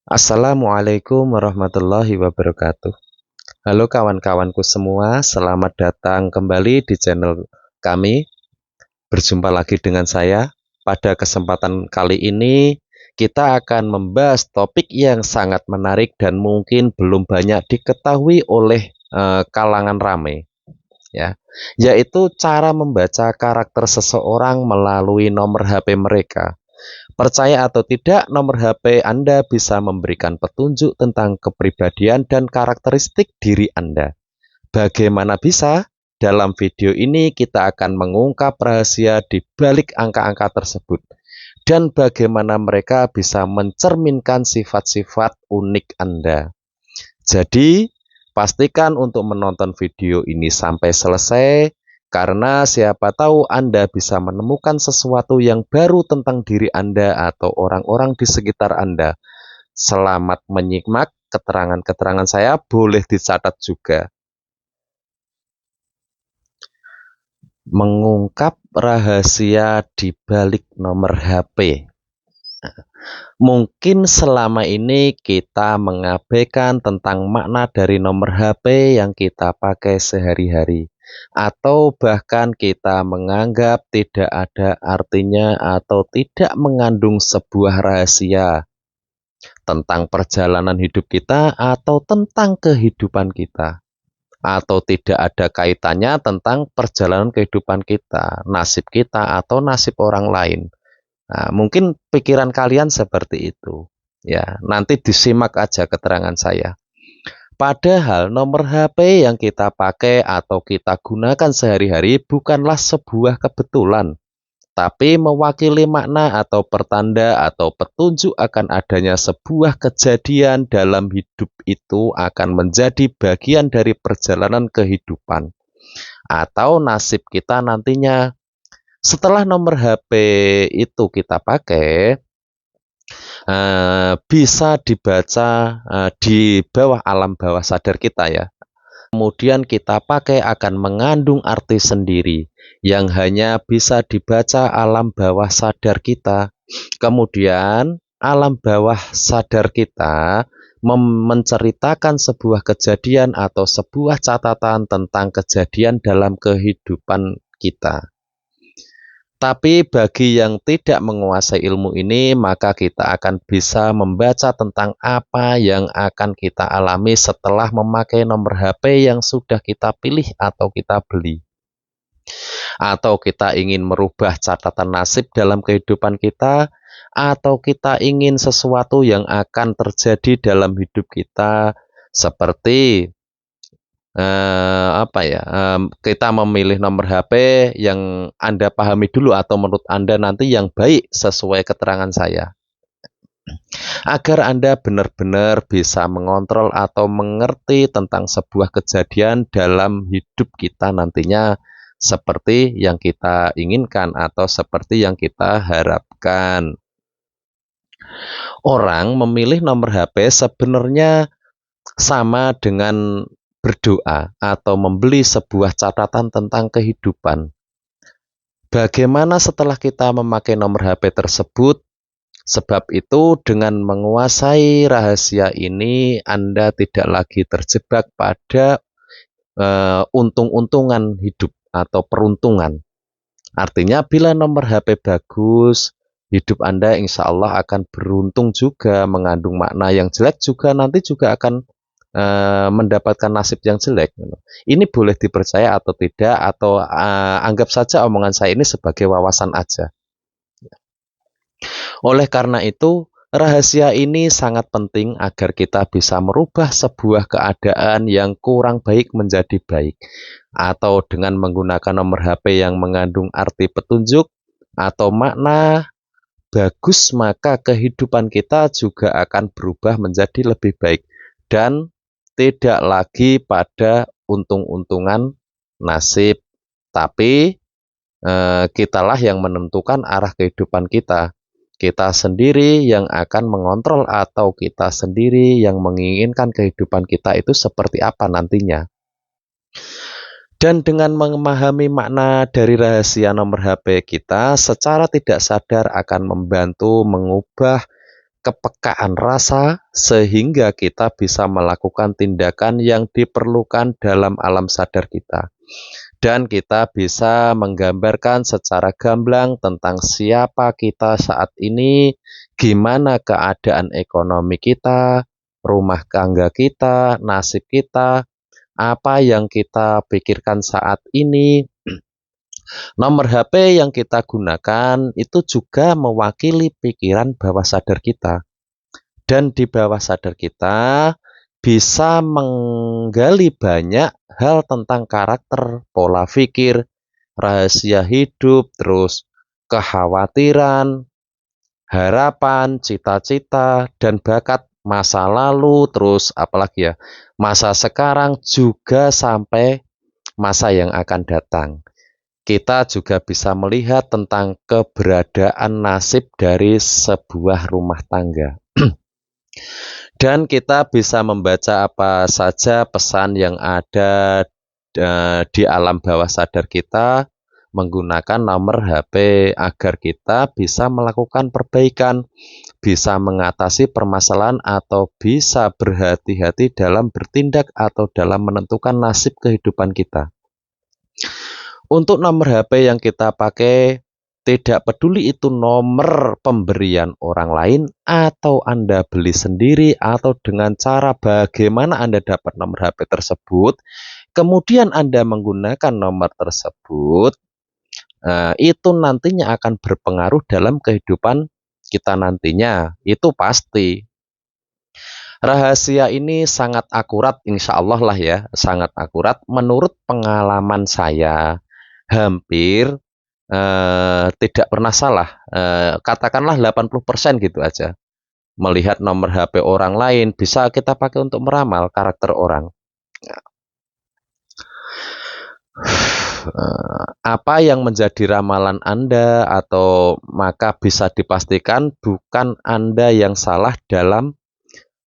Assalamualaikum warahmatullahi wabarakatuh. Halo kawan-kawanku semua, selamat datang kembali di channel kami. Berjumpa lagi dengan saya. Pada kesempatan kali ini, kita akan membahas topik yang sangat menarik dan mungkin belum banyak diketahui oleh kalangan ramai, ya, yaitu cara membaca karakter seseorang melalui nomor HP mereka. Percaya atau tidak, nomor HP Anda bisa memberikan petunjuk tentang kepribadian dan karakteristik diri Anda. Bagaimana bisa? Dalam video ini kita akan mengungkap rahasia di balik angka-angka tersebut dan bagaimana mereka bisa mencerminkan sifat-sifat unik Anda. Jadi, pastikan untuk menonton video ini sampai selesai, karena siapa tahu Anda bisa menemukan sesuatu yang baru tentang diri Anda atau orang-orang di sekitar Anda. Selamat menyimak keterangan-keterangan saya, boleh dicatat juga. Mengungkap rahasia di balik nomor HP. Mungkin selama ini kita mengabaikan tentang makna dari nomor HP yang kita pakai sehari-hari, atau bahkan kita menganggap tidak ada artinya atau tidak mengandung sebuah rahasia tentang perjalanan hidup kita atau tentang kehidupan kita, atau tidak ada kaitannya tentang perjalanan kehidupan kita, nasib kita, atau nasib orang lain. Nah, mungkin pikiran kalian seperti itu. Ya, nanti disimak aja keterangan saya. Padahal nomor HP yang kita pakai atau kita gunakan sehari-hari bukanlah sebuah kebetulan, tapi mewakili makna atau pertanda atau petunjuk akan adanya sebuah kejadian dalam hidup itu akan menjadi bagian dari perjalanan kehidupan atau nasib kita nantinya. Setelah nomor HP itu kita pakai, bisa dibaca di bawah alam bawah sadar kita, ya. Kemudian kita pakai akan mengandung arti sendiri yang hanya bisa dibaca alam bawah sadar kita. Kemudian alam bawah sadar kita menceritakan sebuah kejadian atau sebuah catatan tentang kejadian dalam kehidupan kita. Tapi bagi yang tidak menguasai ilmu ini, maka kita akan bisa membaca tentang apa yang akan kita alami setelah memakai nomor HP yang sudah kita pilih atau kita beli. Atau kita ingin merubah catatan nasib dalam kehidupan kita, atau kita ingin sesuatu yang akan terjadi dalam hidup kita, seperti kita memilih nomor HP yang Anda pahami dulu atau menurut Anda nanti yang baik sesuai keterangan saya. Agar Anda benar-benar bisa mengontrol atau mengerti tentang sebuah kejadian dalam hidup kita nantinya seperti yang kita inginkan atau seperti yang kita harapkan. Orang memilih nomor HP sebenarnya sama dengan berdoa atau membeli sebuah catatan tentang kehidupan. Bagaimana setelah kita memakai nomor HP tersebut? Sebab itu dengan menguasai rahasia ini, Anda tidak lagi terjebak pada untung-untungan hidup atau peruntungan. Artinya bila nomor HP bagus, hidup Anda insya Allah akan beruntung juga, mengandung makna yang jelek juga nanti juga akan mendapatkan nasib yang jelek. Ini boleh dipercaya atau tidak, atau anggap saja omongan saya ini sebagai wawasan aja. Oleh karena itu, rahasia ini sangat penting agar kita bisa merubah sebuah keadaan yang kurang baik menjadi baik, atau dengan menggunakan nomor HP yang mengandung arti petunjuk atau makna bagus, maka kehidupan kita juga akan berubah menjadi lebih baik dan tidak lagi pada untung-untungan nasib, tapi kitalah yang menentukan arah kehidupan kita. Kita sendiri yang akan mengontrol atau kita sendiri yang menginginkan kehidupan kita itu seperti apa nantinya. Dan dengan memahami makna dari rahasia nomor HP kita, secara tidak sadar akan membantu mengubah kepekaan rasa sehingga kita bisa melakukan tindakan yang diperlukan dalam alam sadar kita. Dan kita bisa menggambarkan secara gamblang tentang siapa kita saat ini, gimana keadaan ekonomi kita, rumah tangga kita, nasib kita, apa yang kita pikirkan saat ini. Nomor HP yang kita gunakan itu juga mewakili pikiran bawah sadar kita. Dan di bawah sadar kita bisa menggali banyak hal tentang karakter, pola pikir, rahasia hidup, terus kekhawatiran, harapan, cita-cita, dan bakat masa lalu, terus apalagi ya, masa sekarang juga sampai masa yang akan datang. Kita juga bisa melihat tentang keberadaan nasib dari sebuah rumah tangga. Dan kita bisa membaca apa saja pesan yang ada di alam bawah sadar kita menggunakan nomor HP agar kita bisa melakukan perbaikan, bisa mengatasi permasalahan atau bisa berhati-hati dalam bertindak atau dalam menentukan nasib kehidupan kita. Untuk nomor HP yang kita pakai, tidak peduli itu nomor pemberian orang lain atau Anda beli sendiri atau dengan cara bagaimana Anda dapat nomor HP tersebut, kemudian Anda menggunakan nomor tersebut, itu nantinya akan berpengaruh dalam kehidupan kita nantinya, itu pasti. Rahasia ini sangat akurat, insya Allah lah ya, sangat akurat menurut pengalaman saya. Hampir tidak pernah salah, katakanlah 80% gitu aja. Melihat nomor HP orang lain bisa kita pakai untuk meramal karakter orang. Apa yang menjadi ramalan Anda atau maka bisa dipastikan bukan Anda yang salah dalam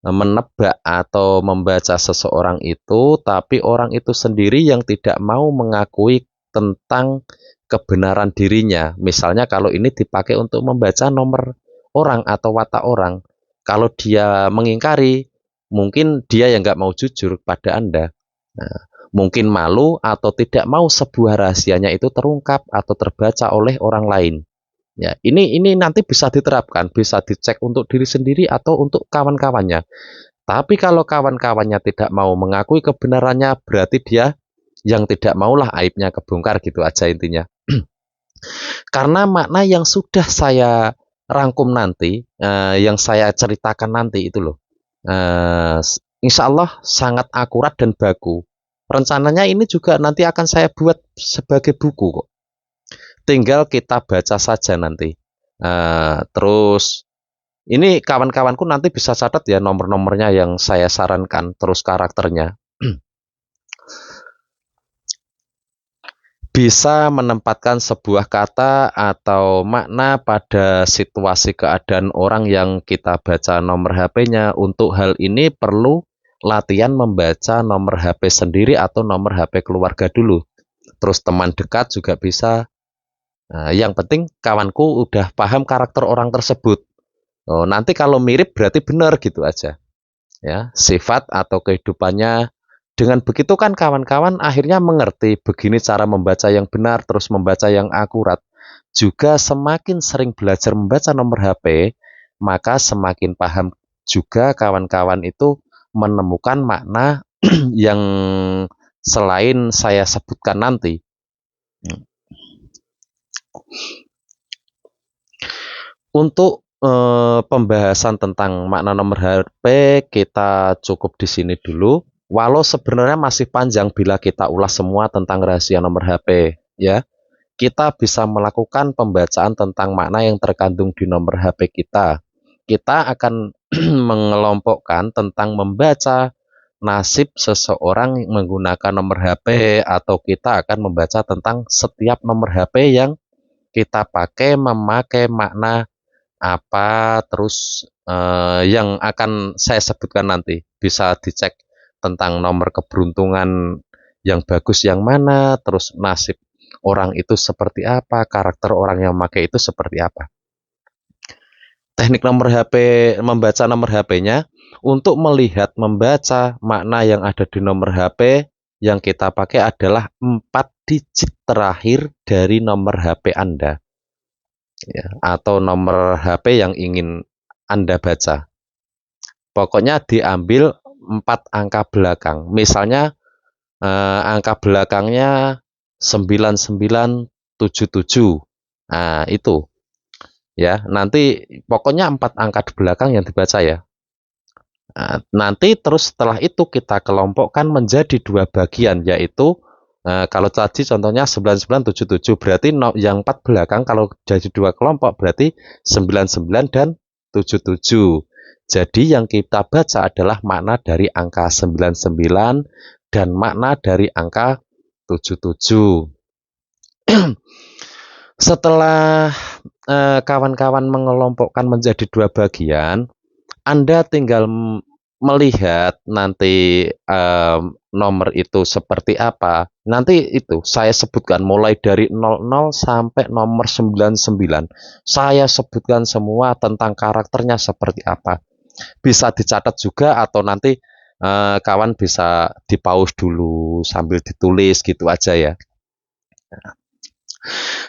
menebak atau membaca seseorang itu, tapi orang itu sendiri yang tidak mau mengakui tentang kebenaran dirinya. Misalnya kalau ini dipakai untuk membaca nomor orang atau watak orang, kalau dia mengingkari, mungkin dia yang nggak mau jujur pada Anda. Nah, mungkin malu atau tidak mau sebuah rahasianya itu terungkap atau terbaca oleh orang lain. Ya, ini nanti bisa diterapkan, bisa dicek untuk diri sendiri atau untuk kawan-kawannya. Tapi kalau kawan-kawannya tidak mau mengakui kebenarannya, berarti dia yang tidak maulah aibnya kebongkar gitu aja intinya. Karena makna yang sudah saya rangkum nanti, yang saya ceritakan nanti itu loh, insya Allah sangat akurat dan baku. Rencananya ini juga nanti akan saya buat sebagai buku kok. Tinggal kita baca saja nanti. Terus ini kawan-kawanku nanti bisa catat ya nomor-nomornya yang saya sarankan, terus karakternya. Bisa menempatkan sebuah kata atau makna pada situasi keadaan orang yang kita baca nomor HP-nya. Untuk hal ini perlu latihan membaca nomor HP sendiri atau nomor HP keluarga dulu. Terus teman dekat juga bisa. Nah, yang penting kawanku udah paham karakter orang tersebut. Oh, nanti kalau mirip berarti benar gitu aja. Ya, sifat atau kehidupannya. Dengan begitu kan kawan-kawan akhirnya mengerti begini cara membaca yang benar, terus membaca yang akurat. Juga semakin sering belajar membaca nomor HP, maka semakin paham juga kawan-kawan itu menemukan makna yang selain saya sebutkan nanti. Untuk pembahasan tentang makna nomor HP kita cukup di sini dulu. Walau sebenarnya masih panjang bila kita ulas semua tentang rahasia nomor HP, ya. Kita bisa melakukan pembacaan tentang makna yang terkandung di nomor HP kita. Kita akan mengelompokkan tentang membaca nasib seseorang menggunakan nomor HP, atau kita akan membaca tentang setiap nomor HP yang kita pakai memakai makna apa, terus yang akan saya sebutkan nanti. Bisa dicek tentang nomor keberuntungan yang bagus yang mana, terus nasib orang itu seperti apa, karakter orang yang memakai itu seperti apa. teknik nomor HP, membaca nomor HP-nya untuk melihat membaca makna yang ada di nomor HP yang kita pakai adalah 4 digit terakhir dari nomor HP Anda ya, atau nomor HP yang ingin Anda baca. Pokoknya diambil 4 angka belakang. Misalnya angka belakangnya 9977. Nah, itu ya. Nanti pokoknya 4 angka di belakang yang dibaca ya. Nah, nanti terus setelah itu kita kelompokkan menjadi 2 bagian, yaitu kalau tadi contohnya 9977, berarti yang 4 belakang kalau jadi 2 kelompok berarti 99 dan 77. Jadi yang kita baca adalah makna dari angka 99 dan makna dari angka 77. Setelah kawan-kawan mengelompokkan menjadi 2 bagian, Anda tinggal melihat nanti nomor itu seperti apa. Nanti itu saya sebutkan mulai dari 00 sampai nomor 99. Saya sebutkan semua tentang karakternya seperti apa. Bisa dicatat juga atau nanti kawan bisa di-pause dulu sambil ditulis gitu aja ya.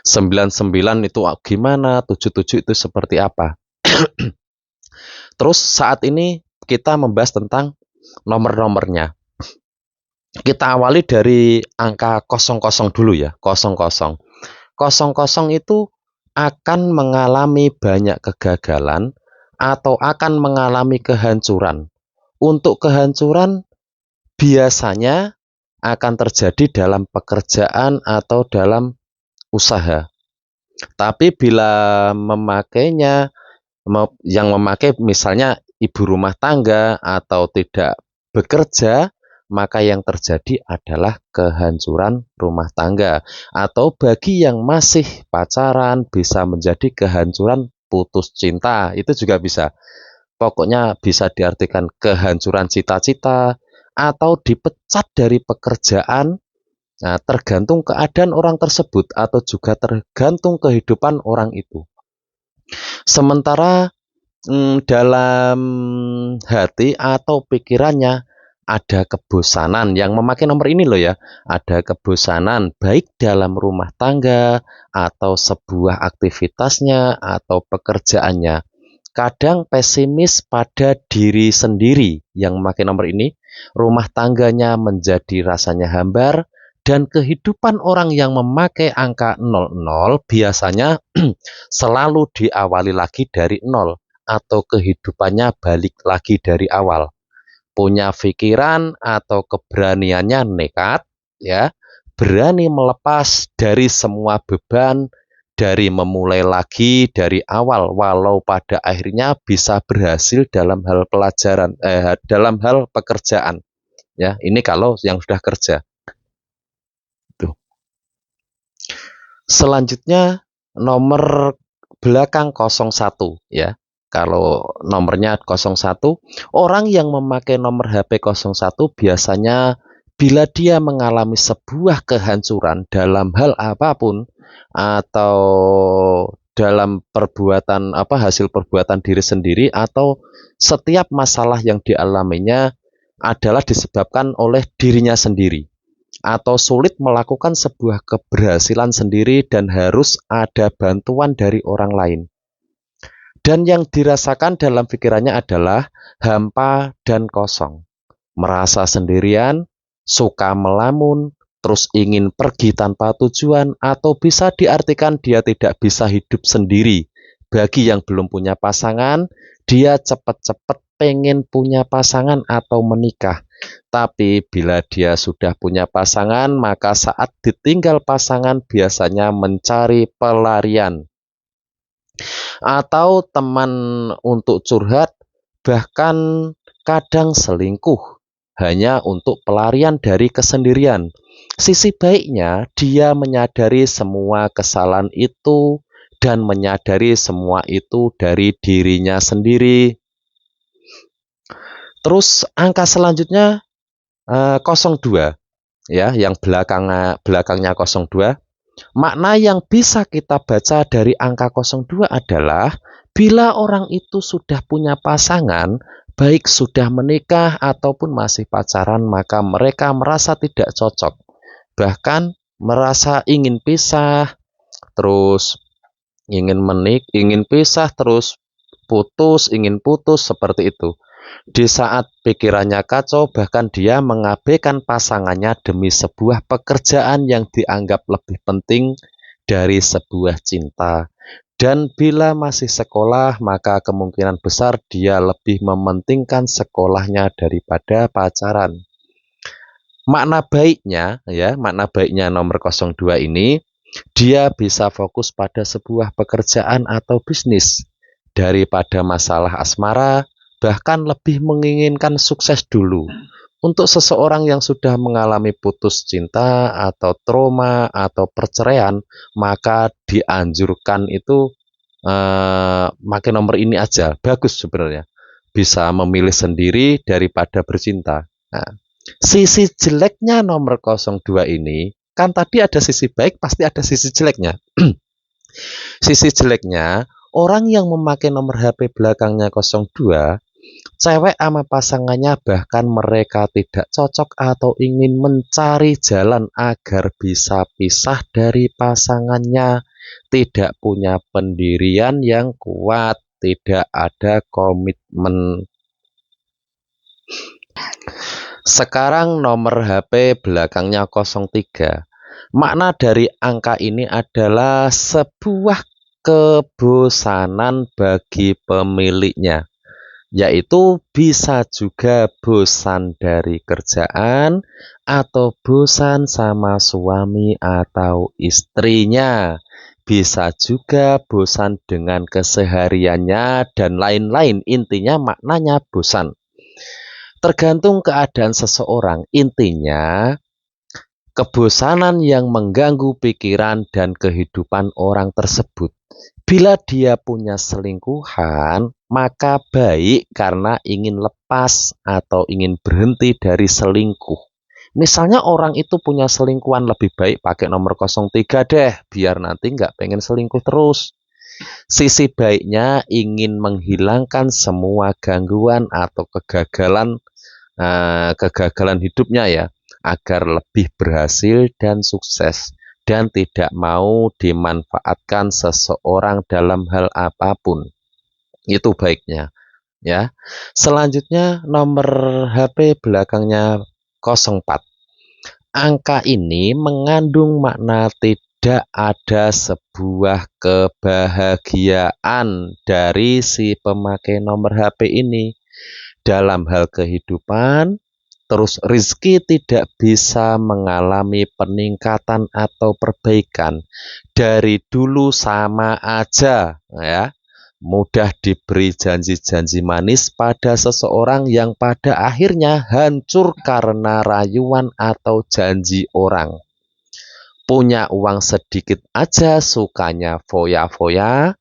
99 itu gimana, 77 itu seperti apa. Terus saat ini kita membahas tentang nomor-nomornya. Kita awali dari angka 00 dulu ya, 00. 00 itu akan mengalami banyak kegagalan atau akan mengalami kehancuran. Untuk kehancuran biasanya akan terjadi dalam pekerjaan atau dalam usaha. Tapi bila memakainya, yang memakai misalnya ibu rumah tangga atau tidak bekerja, maka yang terjadi adalah kehancuran rumah tangga. Atau bagi yang masih pacaran bisa menjadi kehancuran putus cinta, itu juga bisa. Pokoknya bisa diartikan kehancuran cita-cita atau dipecat dari pekerjaan. Nah, tergantung keadaan orang tersebut atau juga tergantung kehidupan orang itu. Sementara dalam hati atau pikirannya ada kebosanan yang memakai nomor ini loh ya. Ada kebosanan baik dalam rumah tangga atau sebuah aktivitasnya atau pekerjaannya. Kadang pesimis pada diri sendiri yang memakai nomor ini. Rumah tangganya menjadi rasanya hambar. Dan kehidupan orang yang memakai angka 00 biasanya selalu diawali lagi dari 0 atau kehidupannya balik lagi dari awal. Punya pikiran atau keberaniannya nekat, ya, berani melepas dari semua beban, dari memulai lagi dari awal, walau pada akhirnya bisa berhasil dalam hal pelajaran, dalam hal pekerjaan. Ya, ini kalau yang sudah kerja. Tuh. Selanjutnya nomor belakang 01 ya. Kalau nomornya 01, orang yang memakai nomor HP 01 biasanya bila dia mengalami sebuah kehancuran dalam hal apapun atau dalam perbuatan hasil perbuatan diri sendiri atau setiap masalah yang dialaminya adalah disebabkan oleh dirinya sendiri atau sulit melakukan sebuah keberhasilan sendiri dan harus ada bantuan dari orang lain. Dan yang dirasakan dalam pikirannya adalah hampa dan kosong. Merasa sendirian, suka melamun, terus ingin pergi tanpa tujuan, atau bisa diartikan dia tidak bisa hidup sendiri. Bagi yang belum punya pasangan, dia cepat-cepat pengen punya pasangan atau menikah. Tapi bila dia sudah punya pasangan, maka saat ditinggal pasangan biasanya mencari pelarian atau teman untuk curhat, bahkan kadang selingkuh hanya untuk pelarian dari kesendirian. Sisi baiknya, dia menyadari semua kesalahan itu dan menyadari semua itu dari dirinya sendiri. Terus angka selanjutnya 02 ya, yang belakangnya 02. Makna yang bisa kita baca dari angka 02 adalah Bila orang itu sudah punya pasangan, baik sudah menikah ataupun masih pacaran, maka mereka merasa tidak cocok. Bahkan merasa ingin pisah, terus ingin pisah, terus ingin putus seperti itu. Di saat pikirannya kacau, bahkan dia mengabaikan pasangannya demi sebuah pekerjaan yang dianggap lebih penting dari sebuah cinta. Dan bila masih sekolah, maka kemungkinan besar dia lebih mementingkan sekolahnya daripada pacaran. Makna baiknya nomor 02 ini, dia bisa fokus pada sebuah pekerjaan atau bisnis daripada masalah asmara, bahkan lebih menginginkan sukses dulu. Untuk seseorang yang sudah mengalami putus cinta atau trauma atau perceraian, maka dianjurkan itu pakai nomor ini aja, bagus sebenarnya. Bisa memilih sendiri daripada bercinta. Nah, sisi jeleknya nomor 02 ini, kan tadi ada sisi baik, pasti ada sisi jeleknya. Sisi jeleknya, orang yang memakai nomor HP belakangnya 02, cewek sama pasangannya bahkan mereka tidak cocok atau ingin mencari jalan agar bisa pisah dari pasangannya, tidak punya pendirian yang kuat, tidak ada komitmen. Sekarang nomor HP belakangnya 03. Makna dari angka ini adalah sebuah kebosanan bagi pemiliknya, yaitu bisa juga bosan dari kerjaan atau bosan sama suami atau istrinya. Bisa juga bosan dengan kesehariannya dan lain-lain. Intinya maknanya bosan. Tergantung keadaan seseorang. Intinya kebosanan yang mengganggu pikiran dan kehidupan orang tersebut. Bila dia punya selingkuhan, maka baik karena ingin lepas atau ingin berhenti dari selingkuh. Misalnya orang itu punya selingkuhan, lebih baik pakai nomor 03 deh, biar nanti nggak pengen selingkuh terus. Sisi baiknya ingin menghilangkan semua gangguan atau kegagalan hidupnya ya, agar lebih berhasil dan sukses, dan tidak mau dimanfaatkan seseorang dalam hal apapun. Itu baiknya ya. Selanjutnya nomor HP belakangnya 04. Angka ini mengandung makna tidak ada sebuah kebahagiaan dari si pemakai nomor HP ini dalam hal kehidupan. Terus rizki tidak bisa mengalami peningkatan atau perbaikan. Dari dulu sama aja ya. Mudah diberi janji-janji manis pada seseorang yang pada akhirnya hancur karena rayuan atau janji orang. Punya uang sedikit aja sukanya foya-foya,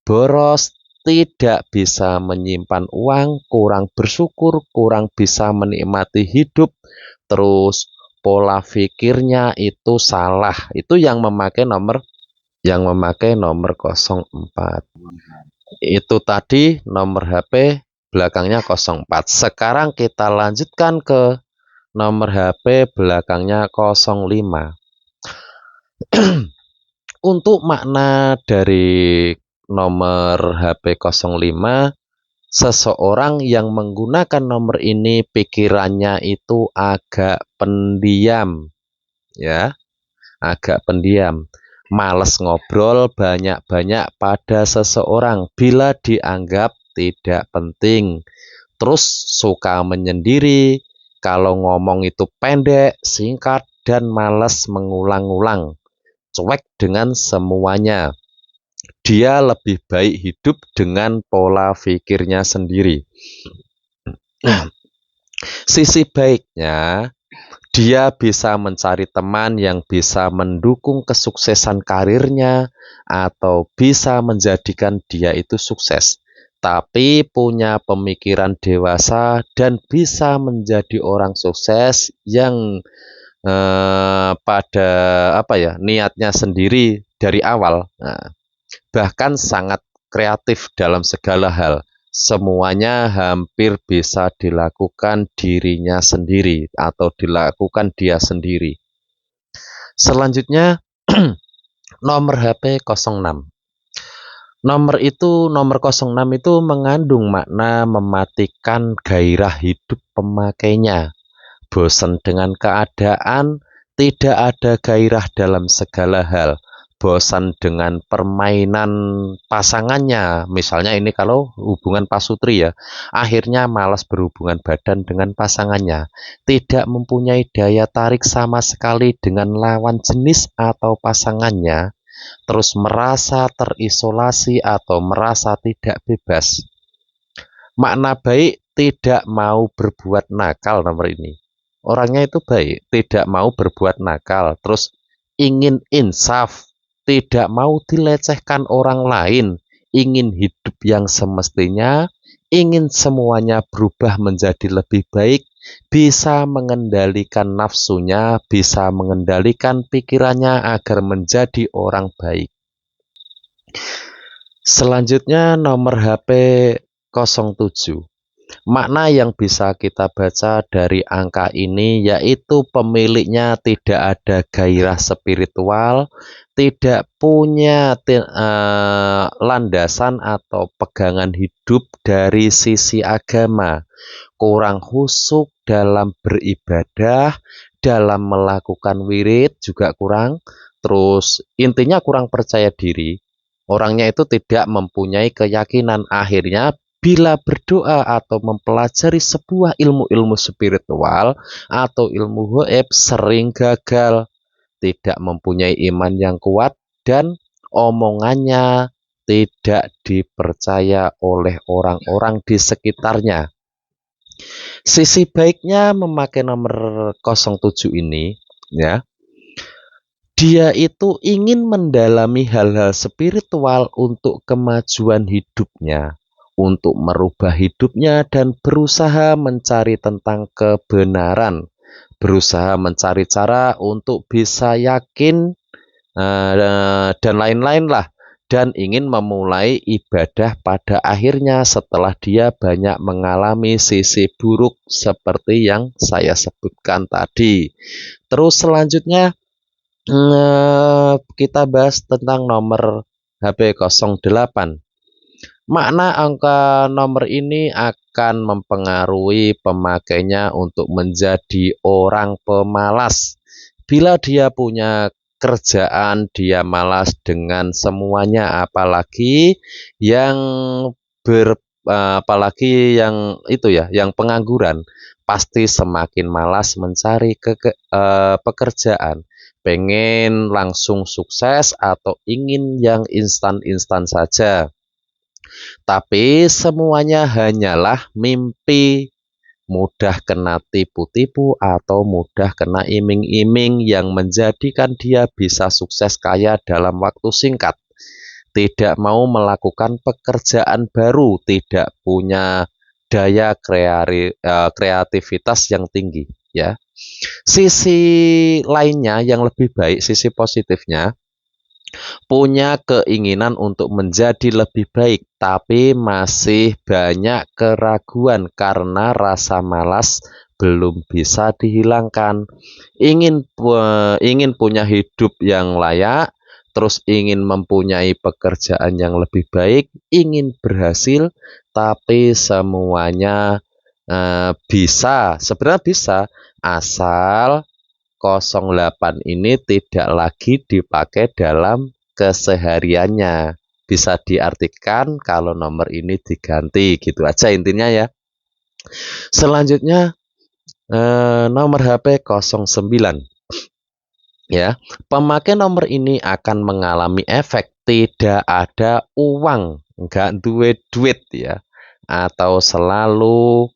boros, tidak bisa menyimpan uang, kurang bersyukur, kurang bisa menikmati hidup, terus pola pikirnya itu salah. Itu yang memakai nomor 04. Itu tadi nomor HP belakangnya 04. Sekarang kita lanjutkan ke nomor HP belakangnya 05. Untuk makna dari nomor HP 05, seseorang yang menggunakan nomor ini pikirannya itu agak pendiam ya, agak pendiam. Males ngobrol banyak-banyak pada seseorang bila dianggap tidak penting. Terus suka menyendiri, kalau ngomong itu pendek, singkat, dan males mengulang-ulang. Cuek dengan semuanya. Dia lebih baik hidup dengan pola pikirnya sendiri. Sisi baiknya, dia bisa mencari teman yang bisa mendukung kesuksesan karirnya atau bisa menjadikan dia itu sukses. Tapi punya pemikiran dewasa dan bisa menjadi orang sukses yang pada niatnya sendiri dari awal. Nah, bahkan sangat kreatif dalam segala hal. Semuanya hampir bisa dilakukan dirinya sendiri atau dilakukan dia sendiri. Selanjutnya nomor HP 06. Nomor 06 itu mengandung makna mematikan gairah hidup pemakainya. Bosan dengan keadaan, tidak ada gairah dalam segala hal. Bosan dengan permainan pasangannya, misalnya ini kalau hubungan pasutri ya, akhirnya malas berhubungan badan dengan pasangannya, tidak mempunyai daya tarik sama sekali dengan lawan jenis atau pasangannya, terus merasa terisolasi atau merasa tidak bebas. Makna baik, tidak mau berbuat nakal nomor ini. Orangnya itu baik, tidak mau berbuat nakal, terus ingin insaf, tidak mau dilecehkan orang lain, ingin hidup yang semestinya, ingin semuanya berubah menjadi lebih baik, bisa mengendalikan nafsunya, bisa mengendalikan pikirannya agar menjadi orang baik. Selanjutnya nomor HP 07. Makna yang bisa kita baca dari angka ini yaitu pemiliknya tidak ada gairah spiritual, tidak punya landasan atau pegangan hidup dari sisi agama, kurang khusyuk dalam beribadah, dalam melakukan wirid juga kurang, terus intinya kurang percaya diri. Orangnya itu tidak mempunyai keyakinan, akhirnya bila berdoa atau mempelajari sebuah ilmu-ilmu spiritual atau ilmu gaib sering gagal, tidak mempunyai iman yang kuat, dan omongannya tidak dipercaya oleh orang-orang di sekitarnya. Sisi baiknya memakai nomor 07 ini, ya, dia itu ingin mendalami hal-hal spiritual untuk kemajuan hidupnya, untuk merubah hidupnya dan berusaha mencari tentang kebenaran, berusaha mencari cara untuk bisa yakin dan lain-lain lah, dan ingin memulai ibadah pada akhirnya setelah dia banyak mengalami sisi buruk seperti yang saya sebutkan tadi. Terus selanjutnya kita bahas tentang nomor HP 08. Makna angka nomor ini akan mempengaruhi pemakainya untuk menjadi orang pemalas. Bila dia punya kerjaan, dia malas dengan semuanya, apalagi yang itu ya, yang pengangguran, pasti semakin malas mencari pekerjaan. Pengen langsung sukses atau ingin yang instan-instan saja. Tapi semuanya hanyalah mimpi, mudah kena tipu-tipu atau mudah kena iming-iming yang menjadikan dia bisa sukses kaya dalam waktu singkat. Tidak mau melakukan pekerjaan baru, tidak punya daya kreativitas yang tinggi, ya. Sisi lainnya yang lebih baik, sisi positifnya, punya keinginan untuk menjadi lebih baik, tapi masih banyak keraguan karena rasa malas belum bisa dihilangkan. Ingin punya hidup yang layak, terus ingin mempunyai pekerjaan yang lebih baik, ingin berhasil, tapi semuanya bisa, sebenarnya bisa, asal 08 ini tidak lagi dipakai dalam kesehariannya. Bisa diartikan kalau nomor ini diganti, gitu aja intinya ya. Selanjutnya nomor HP 09. Ya, pemakai nomor ini akan mengalami efek tidak ada uang, enggak duit ya, atau selalu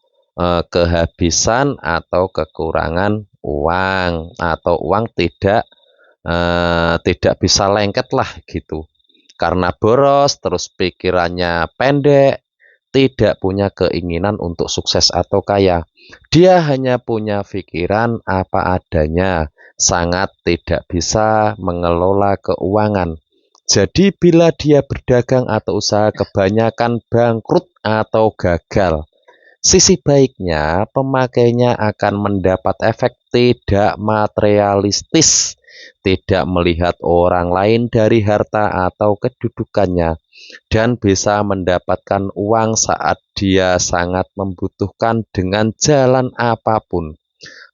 kehabisan atau kekurangan uang, atau uang tidak bisa lengket lah gitu, karena boros, terus pikirannya pendek, tidak punya keinginan untuk sukses atau kaya. Dia hanya punya pikiran apa adanya, sangat tidak bisa mengelola keuangan. Jadi bila dia berdagang atau usaha kebanyakan bangkrut atau gagal, sisi baiknya pemakainya akan mendapat efek tidak materialistis, tidak melihat orang lain dari harta atau kedudukannya, dan bisa mendapatkan uang saat dia sangat membutuhkan dengan jalan apapun.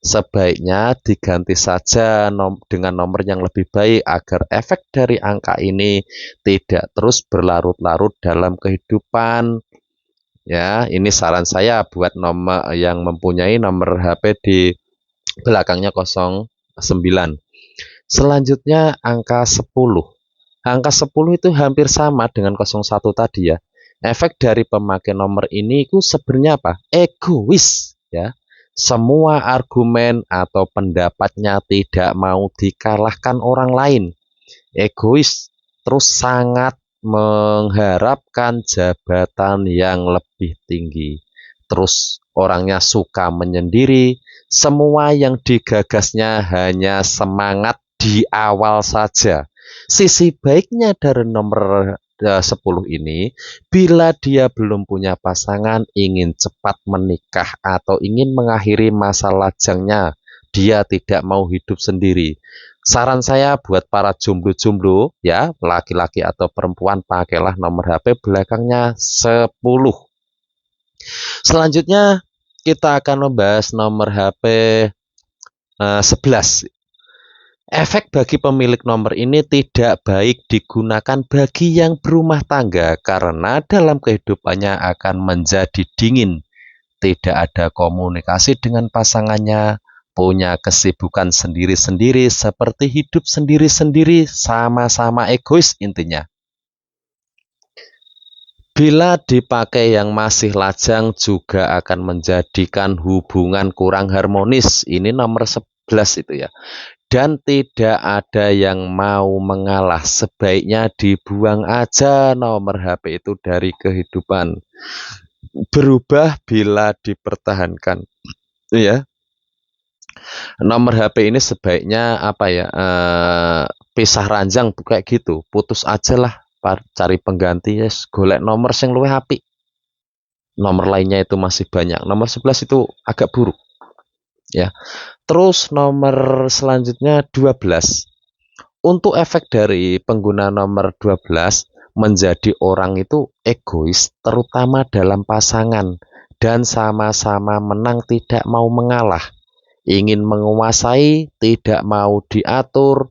Sebaiknya diganti saja dengan nomor yang lebih baik agar efek dari angka ini tidak terus berlarut-larut dalam kehidupan. Ya, ini saran saya buat nomor yang mempunyai nomor HP di belakangnya 09. Selanjutnya angka 10. Angka 10 itu hampir sama dengan 01 tadi ya. Efek dari pemakai nomor ini itu sebenarnya apa? Egois ya. Semua argumen atau pendapatnya tidak mau dikalahkan orang lain. Egois, terus sangat mengharapkan jabatan yang lebih tinggi. Terus orangnya suka menyendiri, semua yang digagasnya hanya semangat di awal saja. Sisi baiknya dari nomor 10 ini, bila dia belum punya pasangan, ingin cepat menikah atau ingin mengakhiri masa lajangnya, dia tidak mau hidup sendiri. Saran saya buat para jomblo-jomblo ya, laki-laki atau perempuan, pakailah nomor HP belakangnya 10. Selanjutnya kita akan membahas nomor HP 11. Efek bagi pemilik nomor ini tidak baik digunakan bagi yang berumah tangga karena dalam kehidupannya akan menjadi dingin, tidak ada komunikasi dengan pasangannya, punya kesibukan sendiri-sendiri seperti hidup sendiri-sendiri, sama-sama egois intinya. Bila dipakai yang masih lajang juga akan menjadikan hubungan kurang harmonis. Ini nomor 11 itu ya. Dan tidak ada yang mau mengalah, sebaiknya dibuang aja nomor HP itu dari kehidupan. Berubah bila dipertahankan. Ya, nomor HP ini sebaiknya apa ya? Pisah ranjang kayak gitu, putus aja lah, cari pengganti ya, golek nomor sing luwih apik. Nomor lainnya itu masih banyak. Nomor 11 itu agak buruk. Ya. Terus nomor selanjutnya 12. Untuk efek dari pengguna nomor 12 menjadi orang itu egois terutama dalam pasangan dan sama-sama menang tidak mau mengalah, ingin menguasai, tidak mau diatur,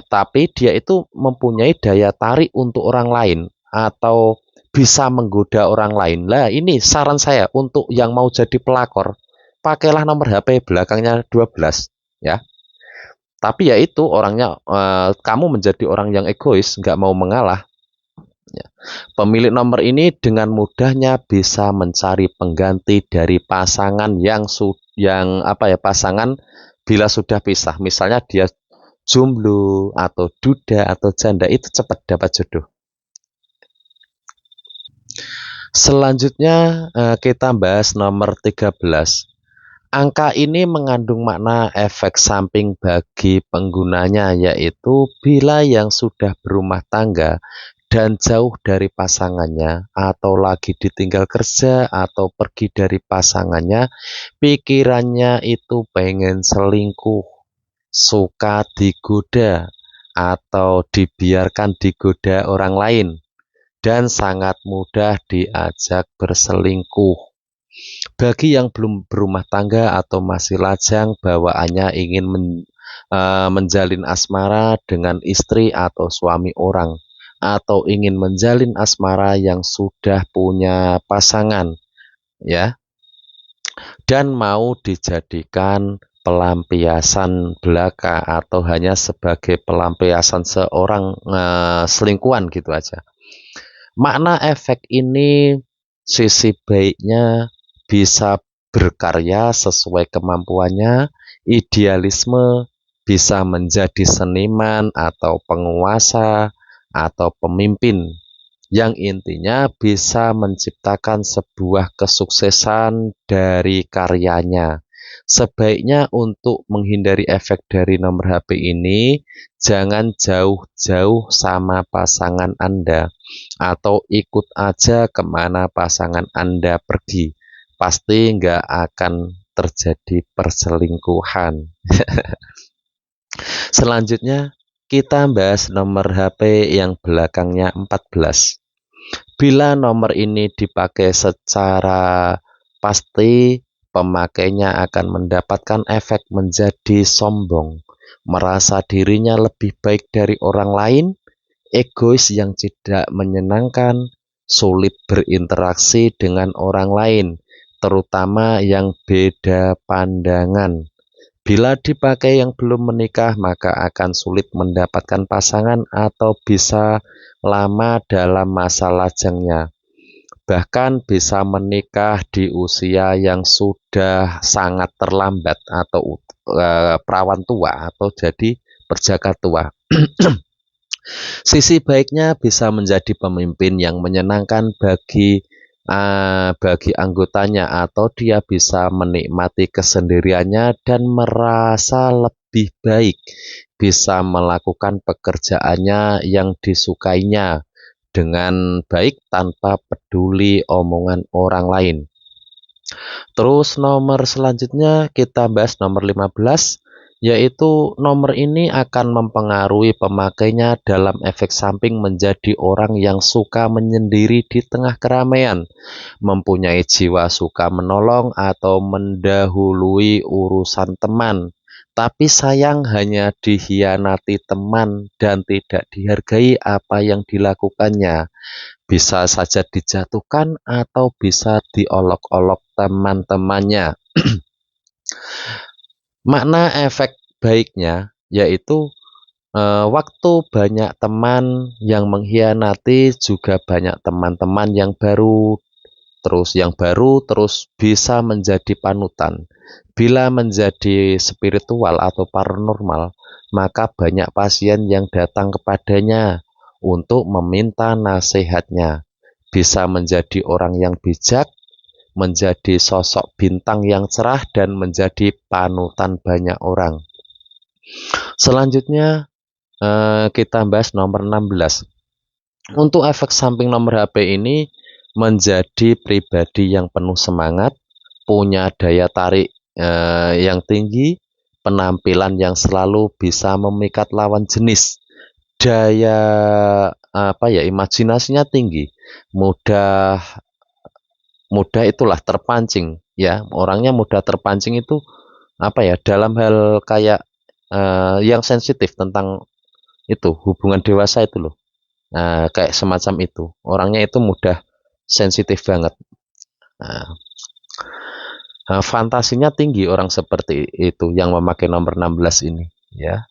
tapi dia itu mempunyai daya tarik untuk orang lain atau bisa menggoda orang lain. Lah ini saran saya untuk yang mau jadi pelakor, pakailah nomor HP belakangnya 12 ya. Tapi ya itu orangnya, kamu menjadi orang yang egois, nggak mau mengalah. Ya. Pemilik nomor ini dengan mudahnya bisa mencari pengganti dari pasangan pasangan bila sudah pisah. Misalnya dia jomblo atau duda atau janda, itu cepat dapat jodoh. Selanjutnya kita bahas nomor 13. Angka ini mengandung makna efek samping bagi penggunanya, yaitu bila yang sudah berumah tangga dan jauh dari pasangannya atau lagi ditinggal kerja atau pergi dari pasangannya, pikirannya itu pengen selingkuh, suka digoda atau dibiarkan digoda orang lain, dan sangat mudah diajak berselingkuh. Bagi yang belum berumah tangga atau masih lajang, bawaannya ingin menjalin asmara dengan istri atau suami orang, atau ingin menjalin asmara yang sudah punya pasangan, ya, dan mau dijadikan pelampiasan belaka atau hanya sebagai pelampiasan seorang selingkuhan gitu aja. Makna efek ini sisi baiknya bisa berkarya sesuai kemampuannya, idealisme, bisa menjadi seniman atau penguasa atau pemimpin, yang intinya bisa menciptakan sebuah kesuksesan dari karyanya. Sebaiknya untuk menghindari efek dari nomor HP ini, jangan jauh-jauh sama pasangan Anda, atau ikut aja kemana pasangan Anda pergi. Pasti nggak akan terjadi perselingkuhan. Selanjutnya, kita bahas nomor HP yang belakangnya 14. Bila nomor ini dipakai secara pasti, pemakainya akan mendapatkan efek menjadi sombong, merasa dirinya lebih baik dari orang lain, egois yang tidak menyenangkan, sulit berinteraksi dengan orang lain, terutama yang beda pandangan. Bila dipakai yang belum menikah, maka akan sulit mendapatkan pasangan atau bisa lama dalam masa lajangnya. Bahkan bisa menikah di usia yang sudah sangat terlambat atau perawan tua atau jadi perjaka tua. Sisi baiknya bisa menjadi pemimpin yang menyenangkan bagi anggotanya, atau dia bisa menikmati kesendiriannya dan merasa lebih baik, bisa melakukan pekerjaannya yang disukainya dengan baik tanpa peduli omongan orang lain. Terus nomor selanjutnya kita bahas nomor 15, yaitu nomor ini akan mempengaruhi pemakainya dalam efek samping menjadi orang yang suka menyendiri di tengah keramaian, mempunyai jiwa suka menolong atau mendahului urusan teman. Tapi sayang hanya dikhianati teman dan tidak dihargai apa yang dilakukannya. Bisa saja dijatuhkan atau bisa diolok-olok teman-temannya. Makna efek baiknya yaitu waktu banyak teman yang mengkhianati, juga banyak teman-teman yang baru terus bisa menjadi panutan. Bila menjadi spiritual atau paranormal, maka banyak pasien yang datang kepadanya untuk meminta nasihatnya. Bisa menjadi orang yang bijak, menjadi sosok bintang yang cerah, dan menjadi panutan banyak orang. Selanjutnya kita bahas nomor 16. Untuk efek samping nomor HP ini, menjadi pribadi yang penuh semangat, punya daya tarik yang tinggi, penampilan yang selalu bisa memikat lawan jenis, daya imajinasinya tinggi, mudah itulah terpancing ya, orangnya mudah terpancing itu dalam hal kayak yang sensitif tentang itu hubungan dewasa itu loh. Nah, kayak semacam itu, orangnya itu mudah sensitif banget. Nah, fantasinya tinggi orang seperti itu yang memakai nomor 16 ini ya.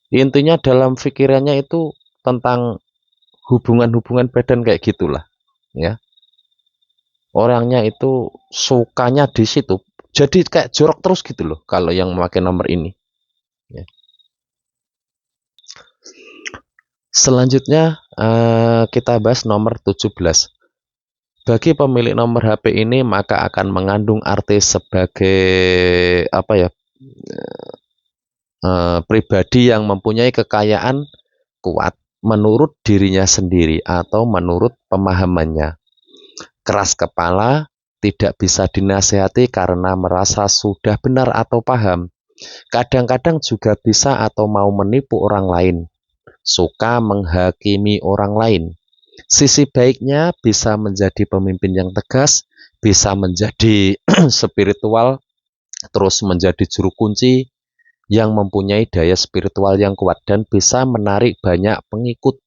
Intinya dalam pikirannya itu tentang hubungan-hubungan badan kayak gitulah ya. Orangnya itu sukanya di situ, jadi kayak jorok terus gitu loh kalau yang memakai nomor ini ya. Selanjutnya kita bahas nomor 17. Bagi pemilik nomor HP ini, maka akan mengandung arti sebagai pribadi yang mempunyai kekayaan kuat menurut dirinya sendiri atau menurut pemahamannya. Keras kepala, tidak bisa dinasehati karena merasa sudah benar atau paham. Kadang-kadang juga bisa atau mau menipu orang lain. Suka menghakimi orang lain. Sisi baiknya bisa menjadi pemimpin yang tegas, bisa menjadi spiritual, terus menjadi juru kunci yang mempunyai daya spiritual yang kuat dan bisa menarik banyak pengikut.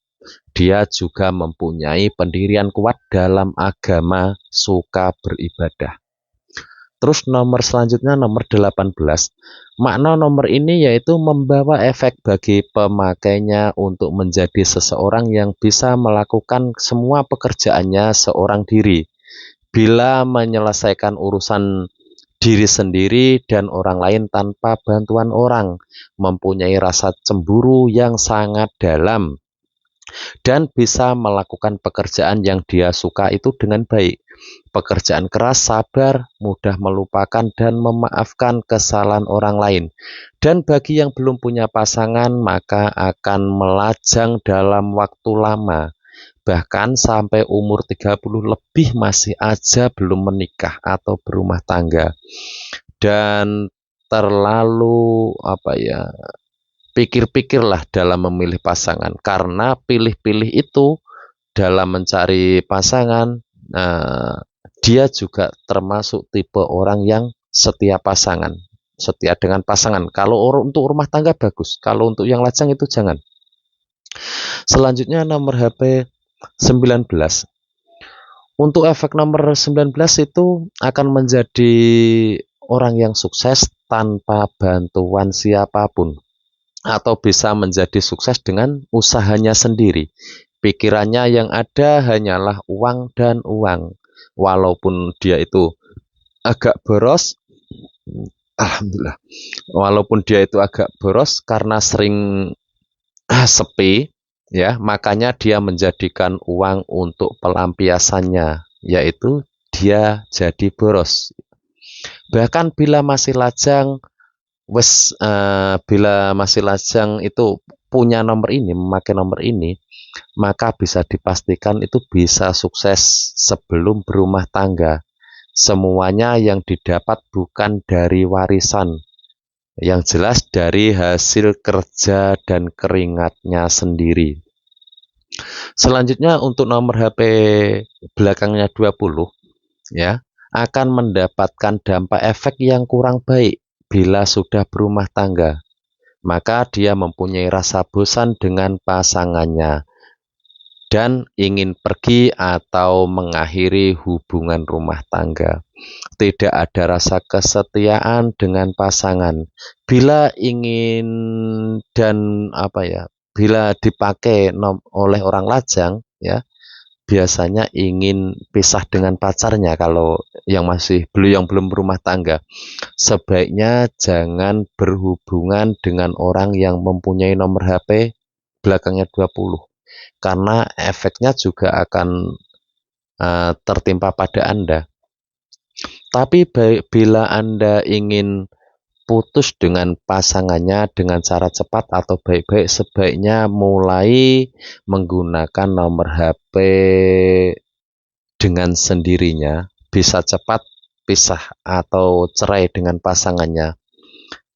Dia juga mempunyai pendirian kuat dalam agama, suka beribadah. Terus nomor selanjutnya nomor 18. Makna nomor ini yaitu membawa efek bagi pemakainya untuk menjadi seseorang yang bisa melakukan semua pekerjaannya seorang diri. Bila menyelesaikan urusan diri sendiri dan orang lain tanpa bantuan orang, mempunyai rasa cemburu yang sangat dalam, dan bisa melakukan pekerjaan yang dia suka itu dengan baik. Pekerjaan keras, sabar, mudah melupakan dan memaafkan kesalahan orang lain. Dan bagi yang belum punya pasangan, maka akan melajang dalam waktu lama. Bahkan sampai umur 30 lebih masih aja belum menikah atau berumah tangga. Dan terlalu pikir-pikirlah dalam memilih pasangan, karena pilih-pilih itu dalam mencari pasangan, dia juga termasuk tipe orang yang setia pasangan, setia dengan pasangan. Kalau untuk rumah tangga bagus, kalau untuk yang lajang itu jangan. Selanjutnya nomor HP 19. Untuk efek nomor 19 itu akan menjadi orang yang sukses tanpa bantuan siapapun, atau bisa menjadi sukses dengan usahanya sendiri. Pikirannya yang ada hanyalah uang dan uang. Walaupun dia itu agak boros, alhamdulillah. Walaupun dia itu agak boros karena sering sepi, ya, makanya dia menjadikan uang untuk pelampiasannya, yaitu dia jadi boros. Bahkan bila masih lajang, bila masih lajang itu punya nomor ini, memakai nomor ini, maka bisa dipastikan itu bisa sukses sebelum berumah tangga. Semuanya yang didapat bukan dari warisan, yang jelas dari hasil kerja dan keringatnya sendiri. Selanjutnya untuk nomor HP belakangnya 20, ya, akan mendapatkan dampak efek yang kurang baik bila sudah berumah tangga. Maka dia mempunyai rasa bosan dengan pasangannya dan ingin pergi atau mengakhiri hubungan rumah tangga. Tidak ada rasa kesetiaan dengan pasangan. Bila ingin dan bila dipakai oleh orang lajang, ya, biasanya ingin pisah dengan pacarnya. Kalau yang belum berumah tangga, sebaiknya jangan berhubungan dengan orang yang mempunyai nomor HP belakangnya 20, karena efeknya juga akan tertimpa pada Anda. Tapi bila Anda ingin putus dengan pasangannya dengan cara cepat atau baik-baik, sebaiknya mulai menggunakan nomor HP dengan sendirinya. Bisa cepat pisah atau cerai dengan pasangannya.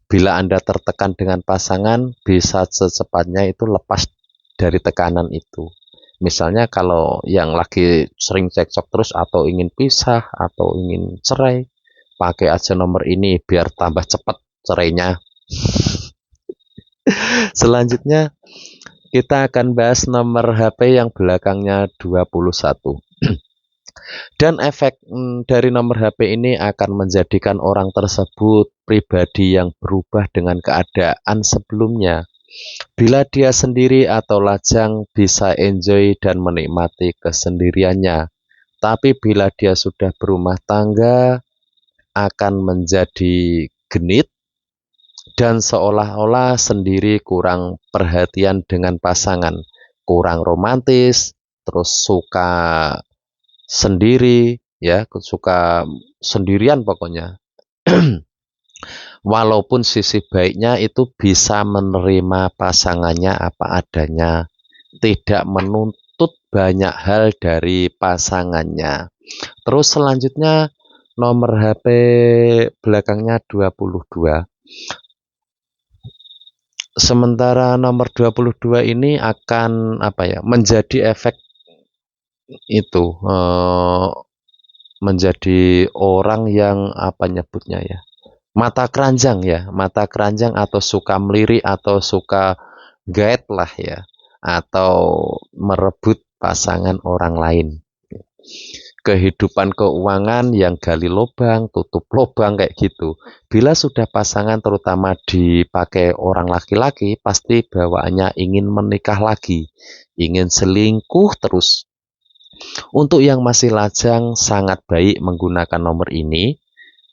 Bila Anda tertekan dengan pasangan, bisa secepatnya itu lepas dari tekanan itu. Misalnya kalau yang lagi sering cekcok terus atau ingin pisah atau ingin cerai, pakai aja nomor ini biar tambah cepat cerainya. Selanjutnya kita akan bahas nomor HP yang belakangnya 21. Dan efek dari nomor HP ini akan menjadikan orang tersebut pribadi yang berubah dengan keadaan sebelumnya. Bila dia sendiri atau lajang, bisa enjoy dan menikmati kesendiriannya. Tapi bila dia sudah berumah tangga, akan menjadi genit dan seolah-olah sendiri, kurang perhatian dengan pasangan, kurang romantis, terus suka sendiri, ya, suka sendirian pokoknya. Walaupun sisi baiknya itu bisa menerima pasangannya apa adanya, tidak menuntut banyak hal dari pasangannya. Terus selanjutnya nomor HP belakangnya 22. Sementara nomor 22 ini akan menjadi efek itu, menjadi orang yang nyebutnya ya, mata keranjang atau suka melirik atau suka gaet lah ya, atau merebut pasangan orang lain. Kehidupan keuangan yang gali lubang, tutup lubang kayak gitu. Bila sudah pasangan terutama dipakai orang laki-laki, pasti bawaannya ingin menikah lagi, ingin selingkuh terus. Untuk yang masih lajang, sangat baik menggunakan nomor ini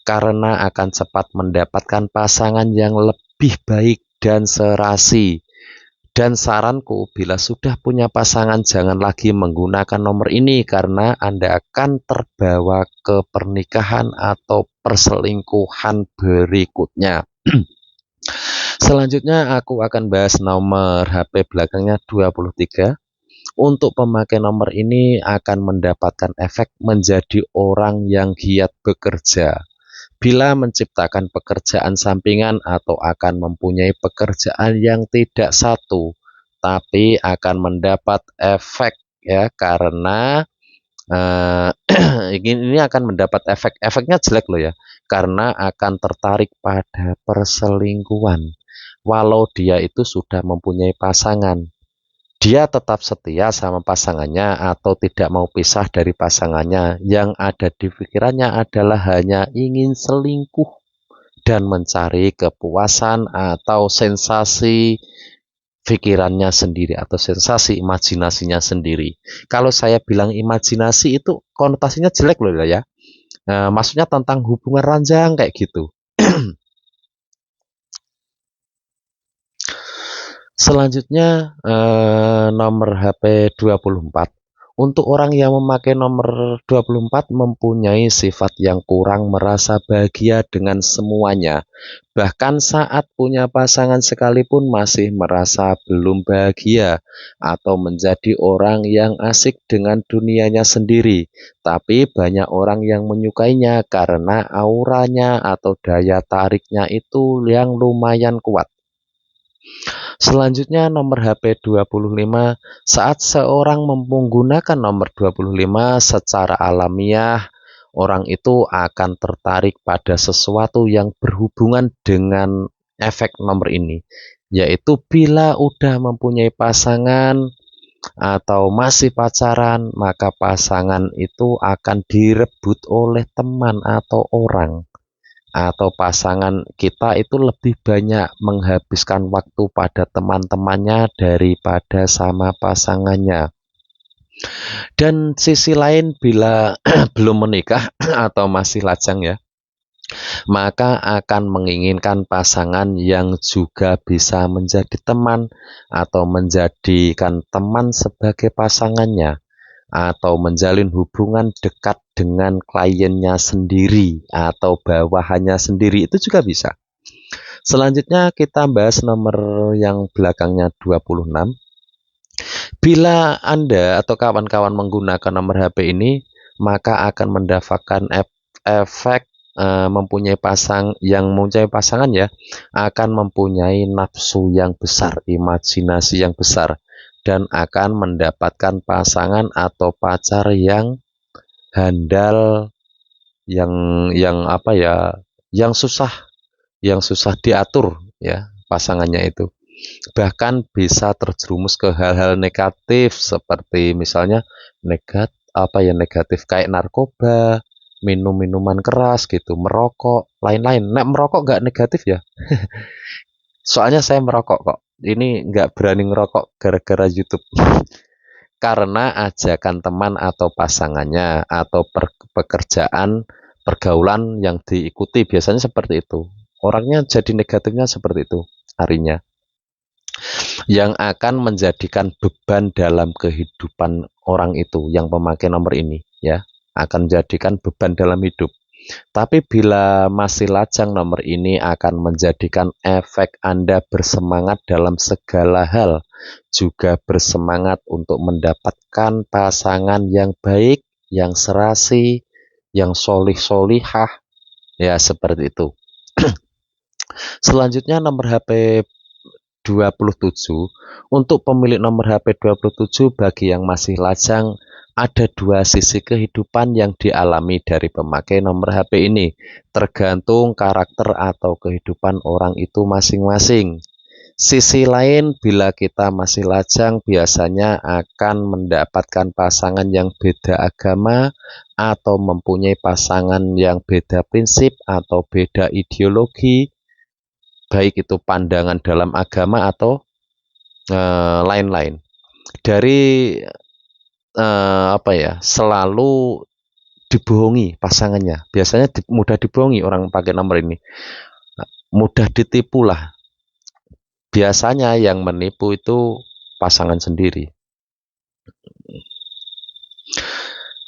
karena akan cepat mendapatkan pasangan yang lebih baik dan serasi Dan saranku, bila sudah punya pasangan jangan lagi menggunakan nomor ini karena Anda akan terbawa ke pernikahan atau perselingkuhan berikutnya. Selanjutnya aku akan bahas nomor HP belakangnya 23. Untuk pemakai nomor ini akan mendapatkan efek menjadi orang yang giat bekerja. Bila menciptakan pekerjaan sampingan atau akan mempunyai pekerjaan yang tidak satu, tapi akan mendapat efek ya karena ini akan mendapat efeknya jelek loh ya, karena akan tertarik pada perselingkuhan. Walau dia itu sudah mempunyai pasangan, dia tetap setia sama pasangannya atau tidak mau pisah dari pasangannya. Yang ada di pikirannya adalah hanya ingin selingkuh dan mencari kepuasan atau sensasi pikirannya sendiri atau sensasi imajinasinya sendiri. Kalau saya bilang imajinasi itu konotasinya jelek loh ya. Maksudnya tentang hubungan ranjang kayak gitu. Selanjutnya nomor HP 24. Untuk orang yang memakai nomor 24 mempunyai sifat yang kurang merasa bahagia dengan semuanya. Bahkan saat punya pasangan sekalipun masih merasa belum bahagia atau menjadi orang yang asik dengan dunianya sendiri. Tapi banyak orang yang menyukainya karena auranya atau daya tariknya itu yang lumayan kuat. Selanjutnya nomor HP 25. Saat seorang menggunakan nomor 25 secara alamiah, orang itu akan tertarik pada sesuatu yang berhubungan dengan efek nomor ini. Yaitu bila udah mempunyai pasangan atau masih pacaran, maka pasangan itu akan direbut oleh teman atau orang. Atau pasangan kita itu lebih banyak menghabiskan waktu pada teman-temannya daripada sama pasangannya. Dan sisi lain bila belum menikah atau masih lajang ya, maka akan menginginkan pasangan yang juga bisa menjadi teman atau menjadikan teman sebagai pasangannya atau menjalin hubungan dekat dengan kliennya sendiri atau bawahannya sendiri, itu juga bisa. Selanjutnya kita bahas nomor yang belakangnya 26. Bila Anda atau kawan-kawan menggunakan nomor HP ini, maka akan mendapatkan efek mempunyai pasangan ya, akan mempunyai nafsu yang besar, imajinasi yang besar, dan akan mendapatkan pasangan atau pacar yang handal, yang apa ya, yang susah diatur ya pasangannya itu. Bahkan bisa terjerumus ke hal-hal negatif seperti misalnya negatif kayak narkoba, minum minuman keras gitu, merokok, lain-lain. Nah, merokok nggak negatif ya. Soalnya saya merokok kok. Ini nggak berani ngerokok gara-gara YouTube. Karena ajakan teman atau pasangannya atau pekerjaan pergaulan yang diikuti biasanya seperti itu. Orangnya jadi negatifnya seperti itu harinya, yang akan menjadikan beban dalam kehidupan orang itu yang memakai nomor ini ya, akan menjadikan beban dalam hidup. Tapi bila masih lajang, nomor ini akan menjadikan efek Anda bersemangat dalam segala hal, juga bersemangat untuk mendapatkan pasangan yang baik, yang serasi, yang solih-solihah, ya seperti itu. Selanjutnya nomor HP 27. Untuk pemilik nomor HP 27, bagi yang masih lajang, ada dua sisi kehidupan yang dialami dari pemakai nomor HP ini, tergantung karakter atau kehidupan orang itu masing-masing. Sisi lain, bila kita masih lajang, biasanya akan mendapatkan pasangan yang beda agama atau mempunyai pasangan yang beda prinsip atau beda ideologi, baik itu pandangan dalam agama atau lain-lain. Dari selalu dibohongi pasangannya. Biasanya mudah dibohongi orang pakai nomor ini, mudah ditipu lah. biasanya yang menipu itu pasangan sendiri.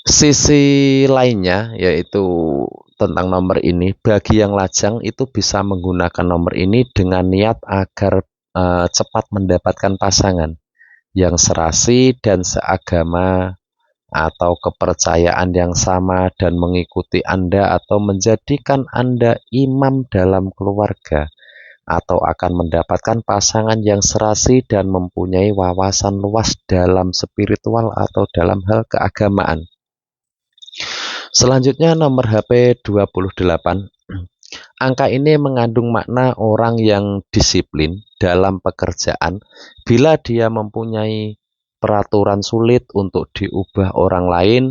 Sisi lainnya yaitu tentang nomor ini, bagi yang lajang itu bisa menggunakan nomor ini dengan niat agar cepat mendapatkan pasangan yang serasi dan seagama atau kepercayaan yang sama dan mengikuti Anda atau menjadikan Anda imam dalam keluarga, atau akan mendapatkan pasangan yang serasi dan mempunyai wawasan luas dalam spiritual atau dalam hal keagamaan. Selanjutnya nomor HP 28. Angka ini mengandung makna orang yang disiplin dalam pekerjaan bila dia mempunyai peraturan sulit untuk diubah orang lain,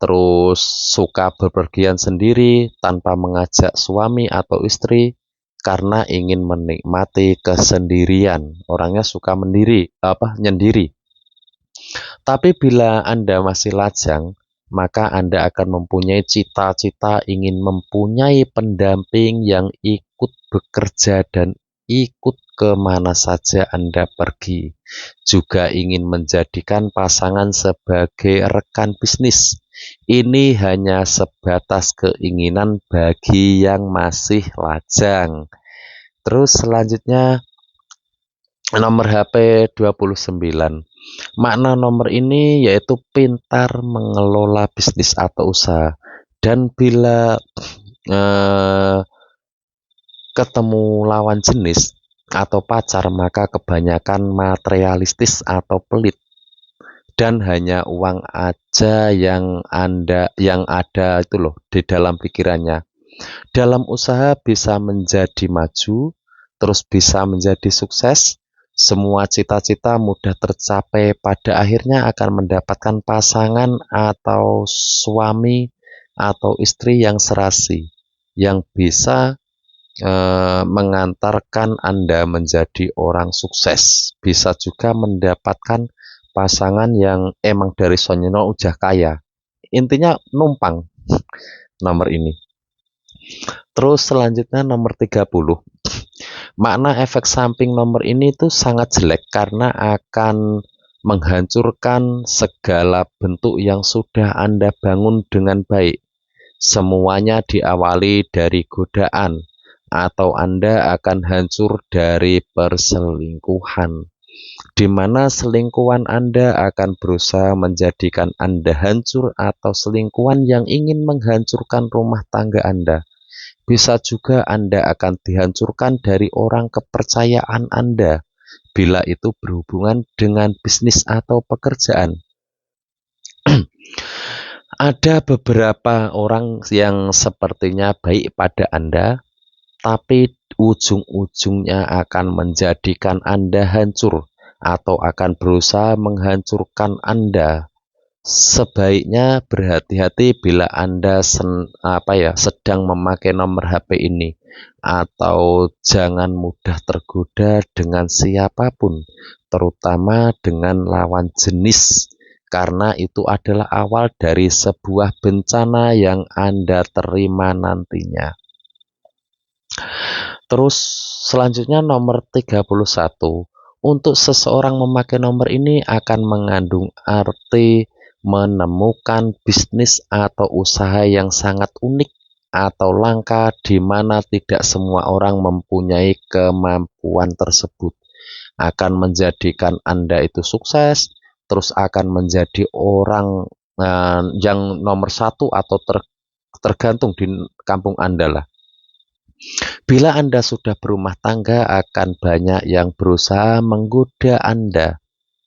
terus suka bepergian sendiri tanpa mengajak suami atau istri karena ingin menikmati kesendirian. Orangnya suka nyendiri. Tapi bila Anda masih lajang, maka Anda akan mempunyai cita-cita ingin mempunyai pendamping yang ikut bekerja dan ikut kemana saja Anda pergi. Juga ingin menjadikan pasangan sebagai rekan bisnis. Ini hanya sebatas keinginan bagi yang masih lajang. Terus selanjutnya nomor HP 29. Makna nomor ini yaitu pintar mengelola bisnis atau usaha. Dan bila ketemu lawan jenis atau pacar, maka kebanyakan materialistis atau pelit. Dan hanya uang aja yang ada itu loh di dalam pikirannya. Dalam usaha bisa menjadi maju, terus bisa menjadi sukses. Semua cita-cita mudah tercapai, pada akhirnya akan mendapatkan pasangan atau suami atau istri yang serasi, yang bisa mengantarkan Anda menjadi orang sukses. Bisa juga mendapatkan pasangan yang emang dari sonyono udah kaya. Intinya numpang nomor ini. Terus selanjutnya nomor 30. Makna efek samping nomor ini tuh sangat jelek karena akan menghancurkan segala bentuk yang sudah Anda bangun dengan baik. Semuanya diawali dari godaan, atau Anda akan hancur dari perselingkuhan, di mana selingkuhan Anda akan berusaha menjadikan Anda hancur, atau selingkuhan yang ingin menghancurkan rumah tangga Anda. Bisa juga Anda akan dihancurkan dari orang kepercayaan Anda bila itu berhubungan dengan bisnis atau pekerjaan. Ada beberapa orang yang sepertinya baik pada Anda, tapi ujung-ujungnya akan menjadikan Anda hancur atau akan berusaha menghancurkan Anda. Sebaiknya berhati-hati bila Anda sedang memakai nomor HP ini, atau jangan mudah tergoda dengan siapapun, terutama dengan lawan jenis, karena itu adalah awal dari sebuah bencana yang Anda terima nantinya. Terus selanjutnya nomor 31. Untuk seseorang memakai nomor ini akan mengandung arti menemukan bisnis atau usaha yang sangat unik atau langka, di mana tidak semua orang mempunyai kemampuan tersebut. Akan menjadikan Anda itu sukses, terus akan menjadi orang yang nomor satu atau tergantung di kampung Anda lah. Bila Anda sudah berumah tangga, akan banyak yang berusaha menggoda Anda,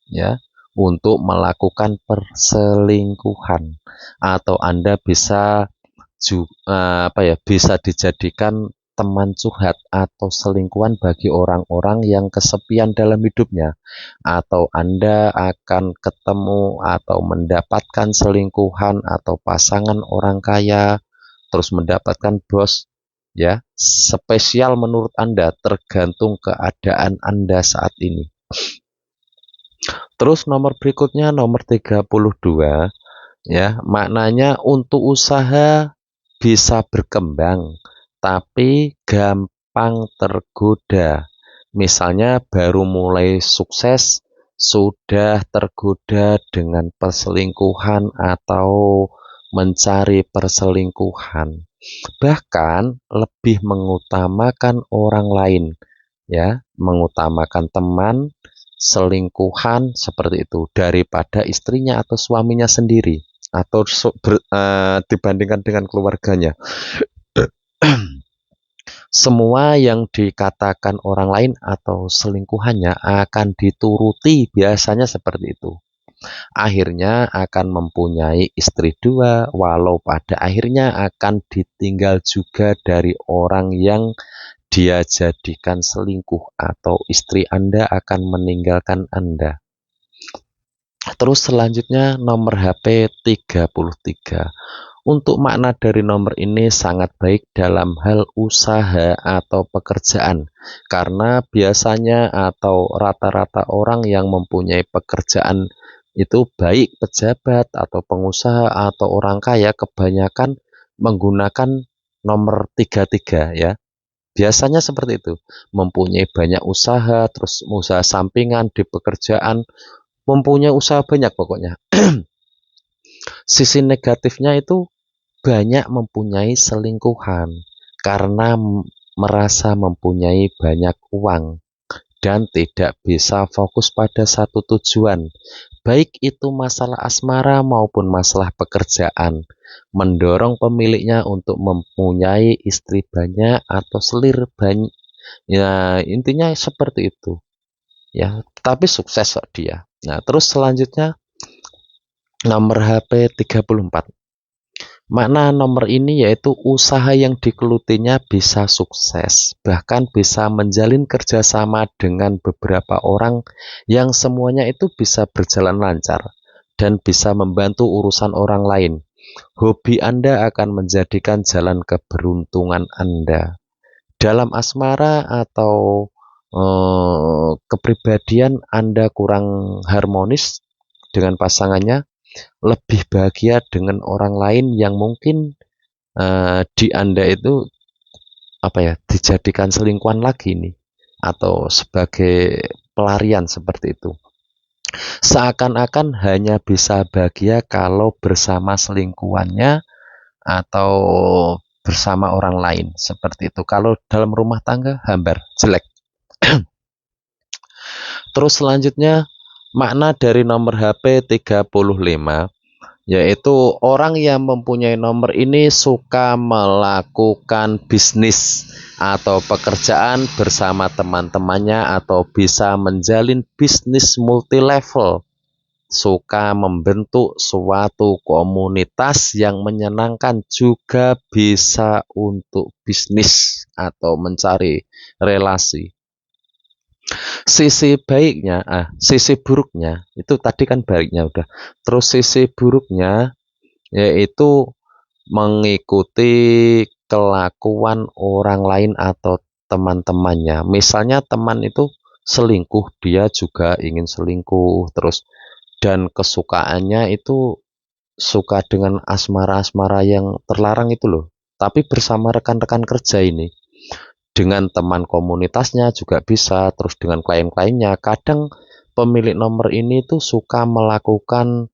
ya, untuk melakukan perselingkuhan, atau Anda bisa bisa dijadikan teman curhat atau selingkuhan bagi orang-orang yang kesepian dalam hidupnya, atau Anda akan ketemu atau mendapatkan selingkuhan atau pasangan orang kaya, terus mendapatkan bos, ya, spesial menurut Anda, tergantung keadaan Anda saat ini. Terus nomor berikutnya nomor 32, ya, maknanya untuk usaha bisa berkembang tapi gampang tergoda, Misalnya baru mulai sukses, sudah tergoda dengan perselingkuhan atau mencari perselingkuhan. Bahkan lebih mengutamakan orang lain, ya, mengutamakan teman, selingkuhan seperti itu daripada istrinya atau suaminya sendiri atau dibandingkan dengan keluarganya. Semua yang dikatakan orang lain atau selingkuhannya akan dituruti, biasanya seperti itu. Akhirnya akan mempunyai istri dua, walau pada akhirnya akan ditinggal juga dari orang yang dia jadikan selingkuh, atau istri Anda akan meninggalkan Anda. Terus selanjutnya nomor HP 33. Untuk makna dari nomor ini sangat baik dalam hal usaha atau pekerjaan, karena biasanya atau rata-rata orang yang mempunyai pekerjaan itu baik pejabat atau pengusaha atau orang kaya kebanyakan menggunakan nomor 33 ya. Biasanya seperti itu, mempunyai banyak usaha, terus usaha sampingan di pekerjaan, mempunyai usaha banyak pokoknya. Sisi negatifnya itu banyak mempunyai selingkuhan karena merasa mempunyai banyak uang dan tidak bisa fokus pada satu tujuan, baik itu masalah asmara maupun masalah pekerjaan, mendorong pemiliknya untuk mempunyai istri banyak atau selir banyak. Ya, intinya seperti itu. Ya, tapi sukses kok dia. Nah, terus selanjutnya nomor HP 34. Makna nomor ini yaitu usaha yang digelutinya bisa sukses, bahkan bisa menjalin kerjasama dengan beberapa orang yang semuanya itu bisa berjalan lancar dan bisa membantu urusan orang lain. Hobi Anda akan menjadikan jalan keberuntungan Anda. Dalam asmara atau kepribadian Anda kurang harmonis dengan pasangannya, lebih bahagia dengan orang lain yang mungkin di Anda itu dijadikan selingkuhan lagi nih, atau sebagai pelarian seperti itu. Seakan-akan hanya bisa bahagia kalau bersama selingkuhannya atau bersama orang lain seperti itu. Kalau dalam rumah tangga hambar, jelek. Terus selanjutnya makna dari nomor HP 35, yaitu orang yang mempunyai nomor ini suka melakukan bisnis atau pekerjaan bersama teman-temannya atau bisa menjalin bisnis multilevel, suka membentuk suatu komunitas yang menyenangkan, juga bisa untuk bisnis atau mencari relasi. Sisi baiknya, sisi buruknya itu tadi kan baiknya udah. Terus sisi buruknya yaitu mengikuti kelakuan orang lain atau teman-temannya. Misalnya teman itu selingkuh, dia juga ingin selingkuh terus, dan kesukaannya itu suka dengan asmara-asmara yang terlarang itu loh. Tapi bersama rekan-rekan kerja ini, dengan teman komunitasnya juga bisa, terus dengan klien-kliennya. Kadang pemilik nomor ini tuh suka melakukan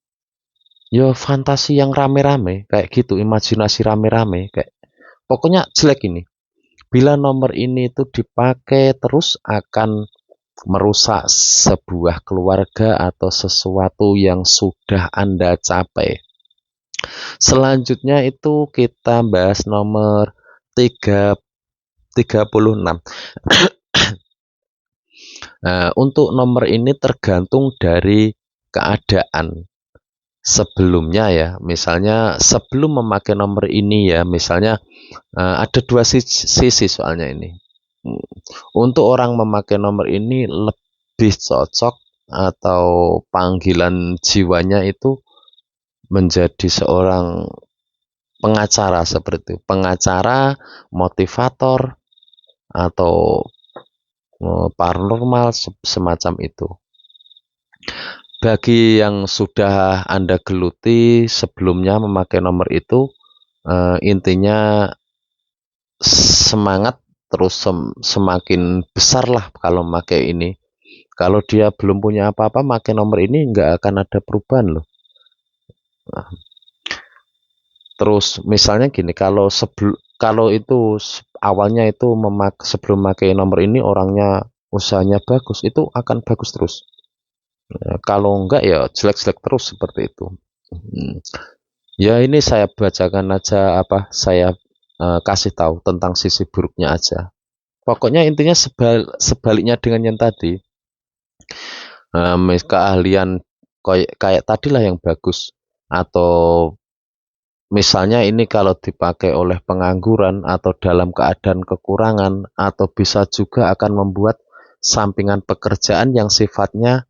fantasi yang rame-rame kayak gitu, imajinasi rame-rame kayak, pokoknya jelek ini. Bila nomor ini tuh dipakai terus akan merusak sebuah keluarga atau sesuatu yang sudah Anda capai. Selanjutnya itu kita bahas nomor 36. Nah, untuk nomor ini tergantung dari keadaan sebelumnya ya. Misalnya sebelum memakai nomor ini ya, misalnya ada dua sisi soalnya ini. Untuk orang memakai nomor ini lebih cocok atau panggilan jiwanya itu menjadi seorang pengacara seperti itu. Pengacara, motivator, atau paranormal semacam itu. Bagi yang sudah Anda geluti sebelumnya memakai nomor itu, intinya semangat terus semakin besar lah kalau pakai ini. Kalau dia belum punya apa-apa, pakai nomor ini nggak akan ada perubahan loh. Nah, terus misalnya gini, kalau itu awalnya itu sebelum pakai nomor ini orangnya usahanya bagus, itu akan bagus terus. Nah, kalau enggak ya jelek-jelek terus seperti itu. Ya ini saya bacakan aja apa saya kasih tahu tentang sisi buruknya aja. Pokoknya intinya sebaliknya dengan yang tadi, keahlian kayak tadilah yang bagus, atau misalnya ini kalau dipakai oleh pengangguran atau dalam keadaan kekurangan, atau bisa juga akan membuat sampingan pekerjaan yang sifatnya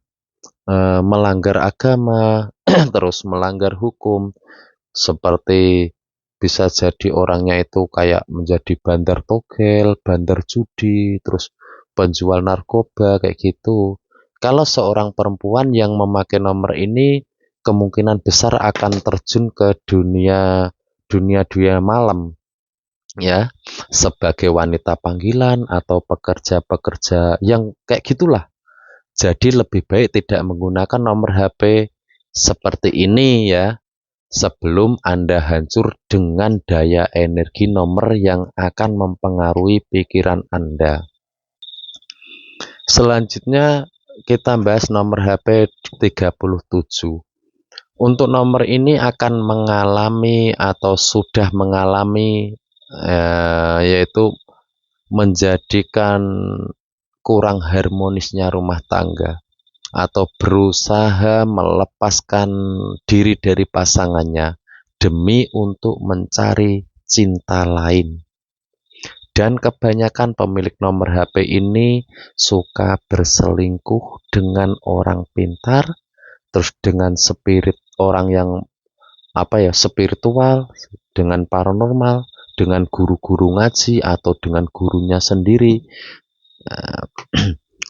melanggar agama, terus melanggar hukum, seperti bisa jadi orangnya itu kayak menjadi bandar togel, bandar judi, terus penjual narkoba kayak gitu. Kalau seorang perempuan yang memakai nomor ini kemungkinan besar akan terjun ke dunia malam ya, sebagai wanita panggilan atau pekerja-pekerja yang kayak gitulah. Jadi lebih baik tidak menggunakan nomor HP seperti ini ya, sebelum Anda hancur dengan daya energi nomor yang akan mempengaruhi pikiran Anda. Selanjutnya kita bahas nomor HP 37. Untuk nomor ini akan mengalami atau sudah mengalami yaitu menjadikan kurang harmonisnya rumah tangga, atau berusaha melepaskan diri dari pasangannya demi untuk mencari cinta lain. Dan kebanyakan pemilik nomor HP ini suka berselingkuh dengan orang pintar, terus dengan spirit orang yang spiritual, dengan paranormal, dengan guru-guru ngaji atau dengan gurunya sendiri.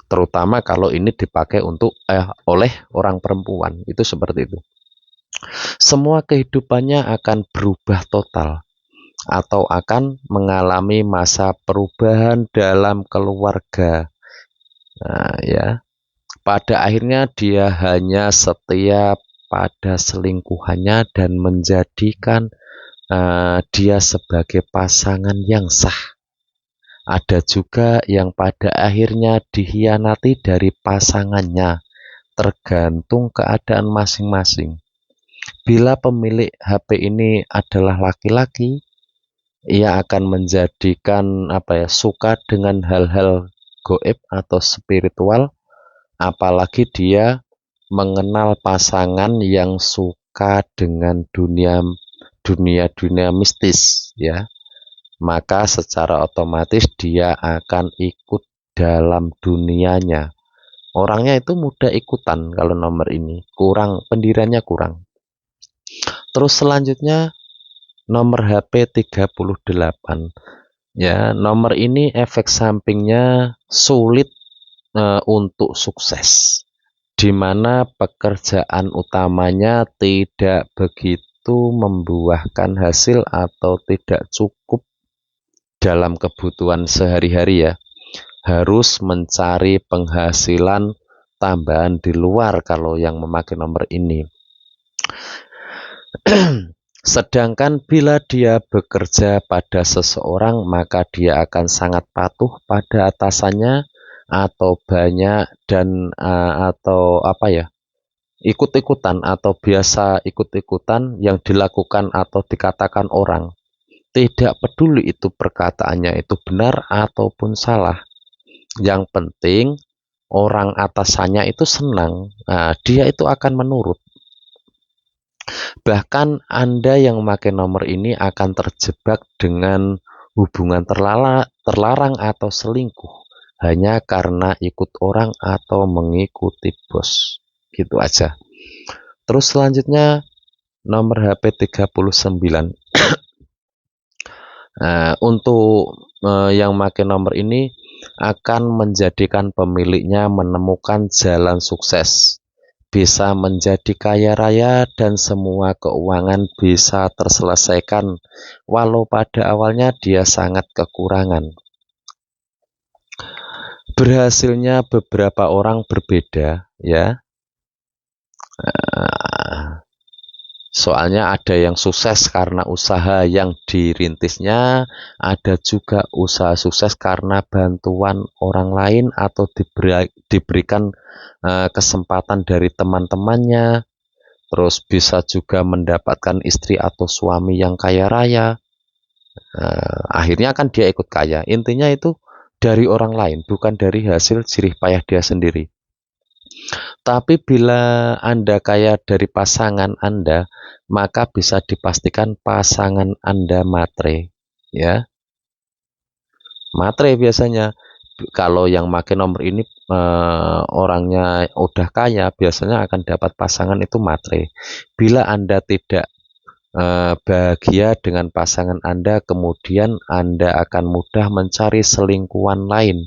Terutama kalau ini dipakai oleh orang perempuan, itu seperti itu. Semua kehidupannya akan berubah total atau akan mengalami masa perubahan dalam keluarga. Nah, ya, pada akhirnya dia hanya setia pada selingkuhannya dan menjadikan dia sebagai pasangan yang sah. Ada juga yang pada akhirnya dikhianati dari pasangannya, tergantung keadaan masing-masing. Bila pemilik HP ini adalah laki-laki, ia akan menjadikan suka dengan hal-hal goib atau spiritual, apalagi dia mengenal pasangan yang suka dengan dunia mistis ya, maka secara otomatis dia akan ikut dalam dunianya. Orangnya itu mudah ikutan kalau nomor ini, pendiriannya kurang. Terus selanjutnya nomor HP 38. Ya, nomor ini efek sampingnya sulit untuk sukses, di mana pekerjaan utamanya tidak begitu membuahkan hasil atau tidak cukup dalam kebutuhan sehari-hari ya. Harus mencari penghasilan tambahan di luar kalau yang memakai nomor ini. Sedangkan bila dia bekerja pada seseorang, maka dia akan sangat patuh pada atasannya, atau banyak dan ikut-ikutan atau biasa ikut-ikutan yang dilakukan atau dikatakan orang. Tidak peduli itu perkataannya itu benar ataupun salah. Yang penting orang atasannya itu senang, dia itu akan menurut. Bahkan Anda yang memakai nomor ini akan terjebak dengan hubungan terlarang atau selingkuh hanya karena ikut orang atau mengikuti bos. Gitu aja. Terus selanjutnya nomor HP 39. Untuk yang memakai nomor ini akan menjadikan pemiliknya menemukan jalan sukses, bisa menjadi kaya raya, dan semua keuangan bisa terselesaikan walau pada awalnya dia sangat kekurangan. berhasilnya beberapa orang berbeda ya. Soalnya ada yang sukses karena usaha yang dirintisnya, ada juga usaha sukses karena bantuan orang lain atau diberikan kesempatan dari teman-temannya. Terus bisa juga mendapatkan istri atau suami yang kaya raya. Akhirnya kan dia ikut kaya. Intinya itu dari orang lain, bukan dari hasil jerih payah dia sendiri. Tapi bila Anda kaya dari pasangan Anda, maka bisa dipastikan pasangan Anda matre, ya. Matre biasanya. Kalau yang pakai nomor ini orangnya udah kaya, biasanya akan dapat pasangan itu matre. Bila Anda tidak bahagia dengan pasangan Anda, kemudian Anda akan mudah mencari selingkuhan lain.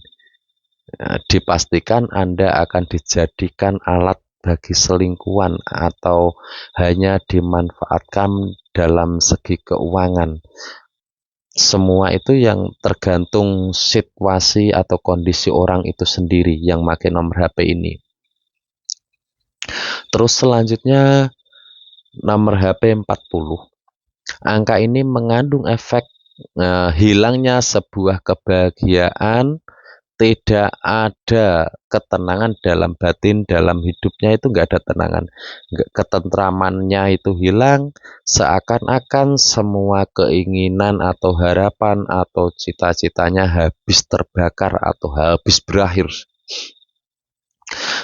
Dipastikan Anda akan dijadikan alat bagi selingkuhan atau hanya dimanfaatkan dalam segi keuangan. Semua itu yang tergantung situasi atau kondisi orang itu sendiri yang pakai nomor HP ini. Terus selanjutnya nomor HP 40. Angka ini mengandung efek hilangnya sebuah kebahagiaan, tidak ada ketenangan dalam batin, dalam hidupnya itu nggak ada tenangan, ketentramannya itu hilang, seakan-akan semua keinginan atau harapan atau cita-citanya habis terbakar atau habis berakhir.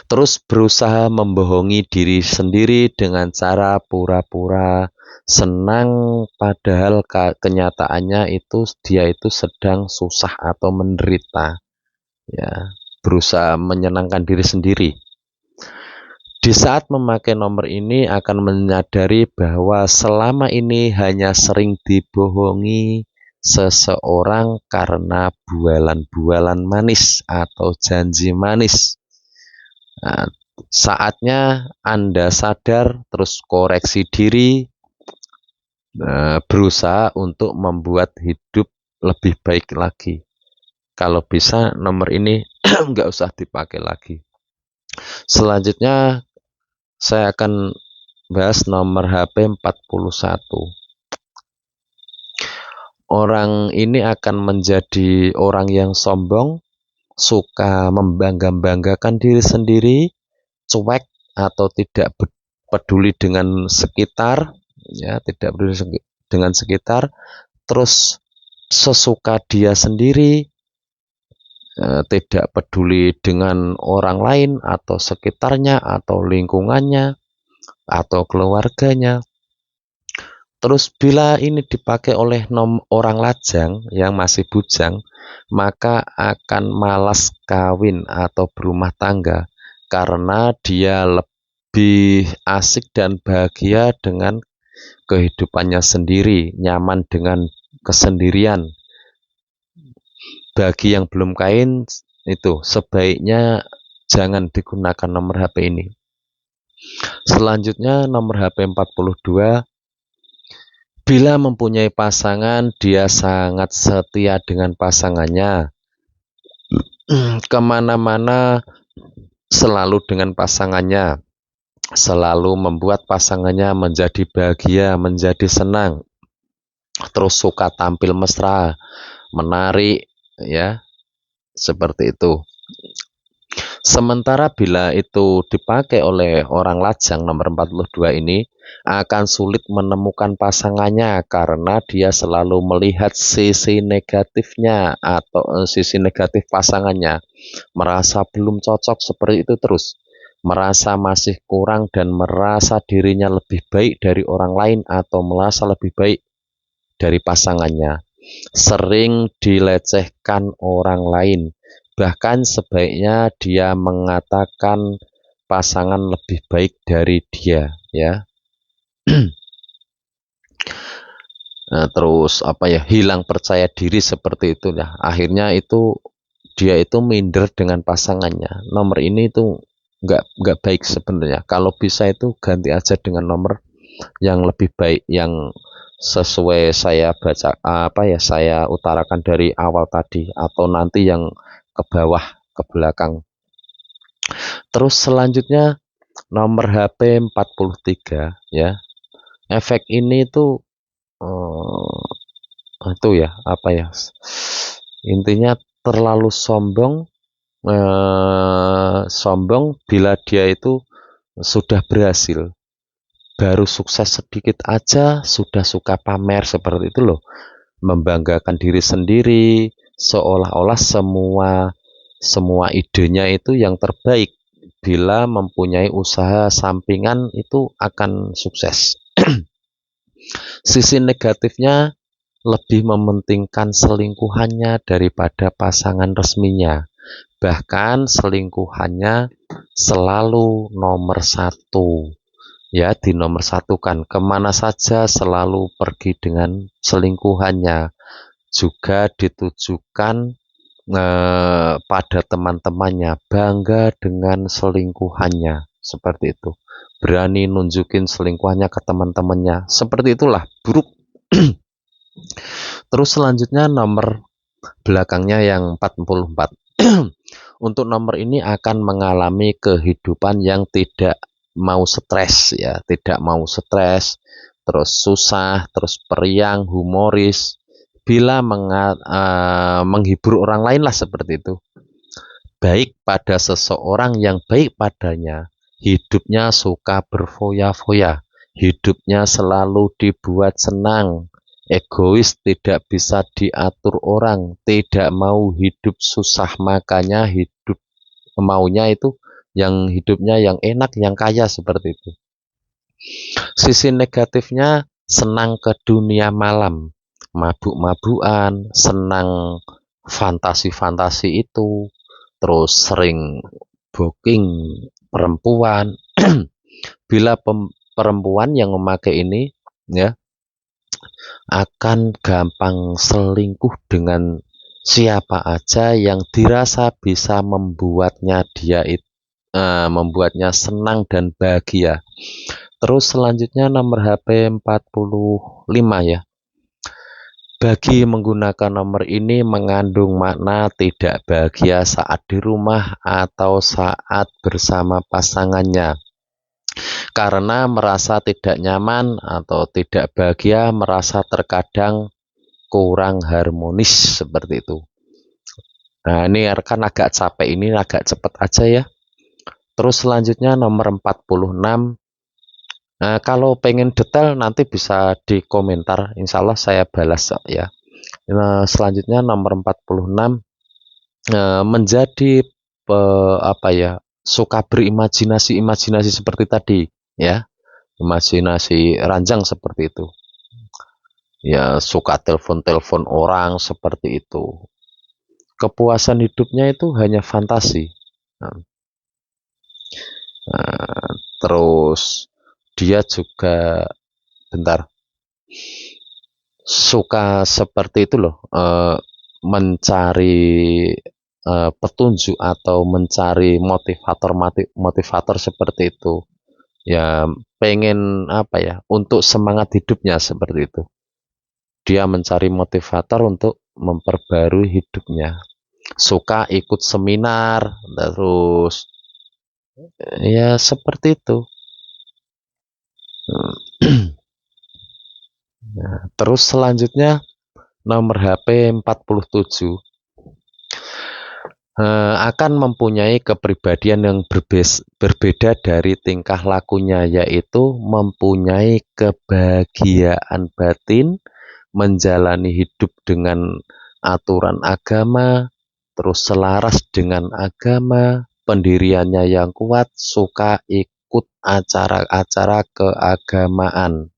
Terus berusaha membohongi diri sendiri dengan cara pura-pura senang, padahal kenyataannya itu dia itu sedang susah atau menderita. Ya, berusaha menyenangkan diri sendiri. Di saat memakai nomor ini akan menyadari bahwa selama ini hanya sering dibohongi seseorang karena bualan-bualan manis atau janji manis. Nah, saatnya Anda sadar, terus koreksi diri, berusaha untuk membuat hidup lebih baik lagi. Kalau bisa nomor ini nggak usah dipakai lagi. Selanjutnya saya akan bahas nomor HP 41. Orang ini akan menjadi orang yang sombong, suka membangga-banggakan diri sendiri, cuek atau tidak peduli dengan sekitar, ya, tidak peduli dengan sekitar, terus sesuka dia sendiri, tidak peduli dengan orang lain atau sekitarnya atau lingkungannya atau keluarganya. Terus bila ini dipakai oleh orang lajang yang masih bujang, maka akan malas kawin atau berumah tangga karena dia lebih asik dan bahagia dengan kehidupannya sendiri, nyaman dengan kesendirian. Bagi yang belum kawin itu sebaiknya jangan digunakan nomor HP ini. Selanjutnya nomor HP 42. Bila mempunyai pasangan, dia sangat setia dengan pasangannya. Kemana-mana selalu dengan pasangannya. Selalu membuat pasangannya menjadi bahagia, menjadi senang. Terus suka tampil mesra, menarik, ya, seperti itu. Sementara bila itu dipakai oleh orang lajang nomor 42 ini akan sulit menemukan pasangannya karena dia selalu melihat sisi negatifnya atau sisi negatif pasangannya, merasa belum cocok seperti itu terus, merasa masih kurang dan merasa dirinya lebih baik dari orang lain atau merasa lebih baik dari pasangannya. Sering dilecehkan orang lain, bahkan sebaiknya dia mengatakan pasangan lebih baik dari dia, ya. Nah, terus hilang percaya diri seperti itu ya. Akhirnya itu dia itu minder dengan pasangannya. Nomor ini itu nggak baik sebenarnya. Kalau bisa itu ganti aja dengan nomor yang lebih baik, yang sesuai saya baca saya utarakan dari awal tadi atau nanti yang ke bawah ke belakang. Terus selanjutnya nomor HP 43 ya. Efek ini tuh itu ya, apa ya? Intinya terlalu sombong bila dia itu sudah berhasil. Baru sukses sedikit aja sudah suka pamer seperti itu loh. Membanggakan diri sendiri, seolah-olah semua idenya itu yang terbaik. Bila mempunyai usaha sampingan itu akan sukses. Sisi negatifnya lebih mementingkan selingkuhannya daripada pasangan resminya. Bahkan selingkuhannya selalu nomor satu. Ya, di nomor satu kan kemana saja selalu pergi dengan selingkuhannya. Juga ditujukan pada teman-temannya, bangga dengan selingkuhannya, seperti itu. Berani nunjukin selingkuhannya ke teman-temannya, seperti itulah, buruk. Terus selanjutnya nomor belakangnya yang 44. Untuk nomor ini akan mengalami kehidupan yang tidak mau stres ya, tidak mau stres, terus susah, terus periang, humoris, bila menghibur orang lain lah, seperti itu. Baik pada seseorang yang baik padanya, hidupnya suka berfoya-foya, hidupnya selalu dibuat senang, egois, tidak bisa diatur orang, tidak mau hidup susah, makanya maunya itu yang hidupnya yang enak, yang kaya, seperti itu. Sisi negatifnya senang ke dunia malam, mabuk-mabukan, senang fantasi-fantasi itu, terus sering booking perempuan. Bila perempuan yang memakai ini ya akan gampang selingkuh dengan siapa aja yang dirasa bisa membuatnya membuatnya senang dan bahagia. Terus selanjutnya nomor HP 45 ya. Bagi menggunakan nomor ini mengandung makna tidak bahagia saat di rumah atau saat bersama pasangannya. Karena merasa tidak nyaman atau tidak bahagia, merasa terkadang kurang harmonis, seperti itu. Nah, ini kan agak capek, ini agak cepat aja ya. Terus selanjutnya nomor 46. Nah, kalau pengen detail nanti bisa di komentar, insya Allah saya balas ya. Nah, selanjutnya nomor 46, menjadi apa ya, suka berimajinasi seperti tadi ya, imajinasi ranjang seperti itu ya, suka telepon orang seperti itu. Kepuasan hidupnya itu hanya fantasi. Nah, terus dia juga suka seperti itu loh, mencari petunjuk atau mencari motivator seperti itu ya, pengen apa ya, untuk semangat hidupnya, seperti itu. Dia mencari motivator untuk memperbarui hidupnya, suka ikut seminar, terus ya seperti itu. Nah, terus selanjutnya nomor HP 47, akan mempunyai kepribadian yang berbeda dari tingkah lakunya, yaitu mempunyai kebahagiaan batin, menjalani hidup dengan aturan agama, terus selaras dengan agama, pendiriannya yang kuat, suka ikut acara-acara keagamaan.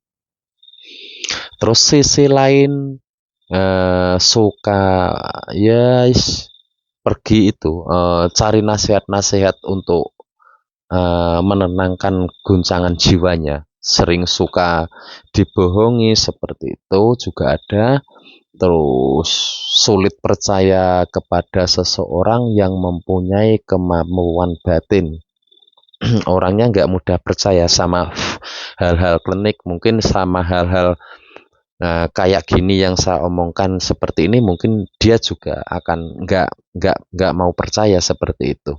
Terus sisi lain suka ya pergi itu cari nasihat-nasihat untuk menenangkan guncangan jiwanya, sering suka dibohongi, seperti itu juga ada. Terus sulit percaya kepada seseorang yang mempunyai kemampuan batin. Orangnya nggak mudah percaya sama hal-hal klinik, mungkin sama hal-hal Nah, kayak gini yang saya omongkan seperti ini, mungkin dia juga akan nggak mau percaya seperti itu.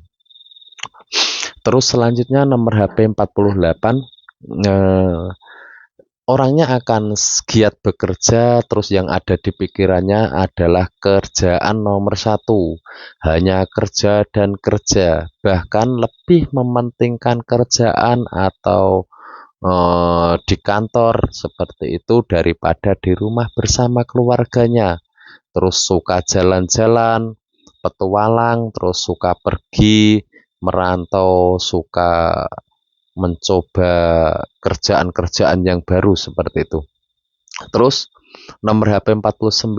Terus selanjutnya nomor HP 48, orangnya akan giat bekerja, terus yang ada di pikirannya adalah kerjaan nomor satu, hanya kerja dan kerja, bahkan lebih mementingkan kerjaan atau di kantor seperti itu daripada di rumah bersama keluarganya. Terus suka jalan-jalan, petualang, terus suka pergi merantau, suka mencoba kerjaan-kerjaan yang baru seperti itu. Terus nomor HP 49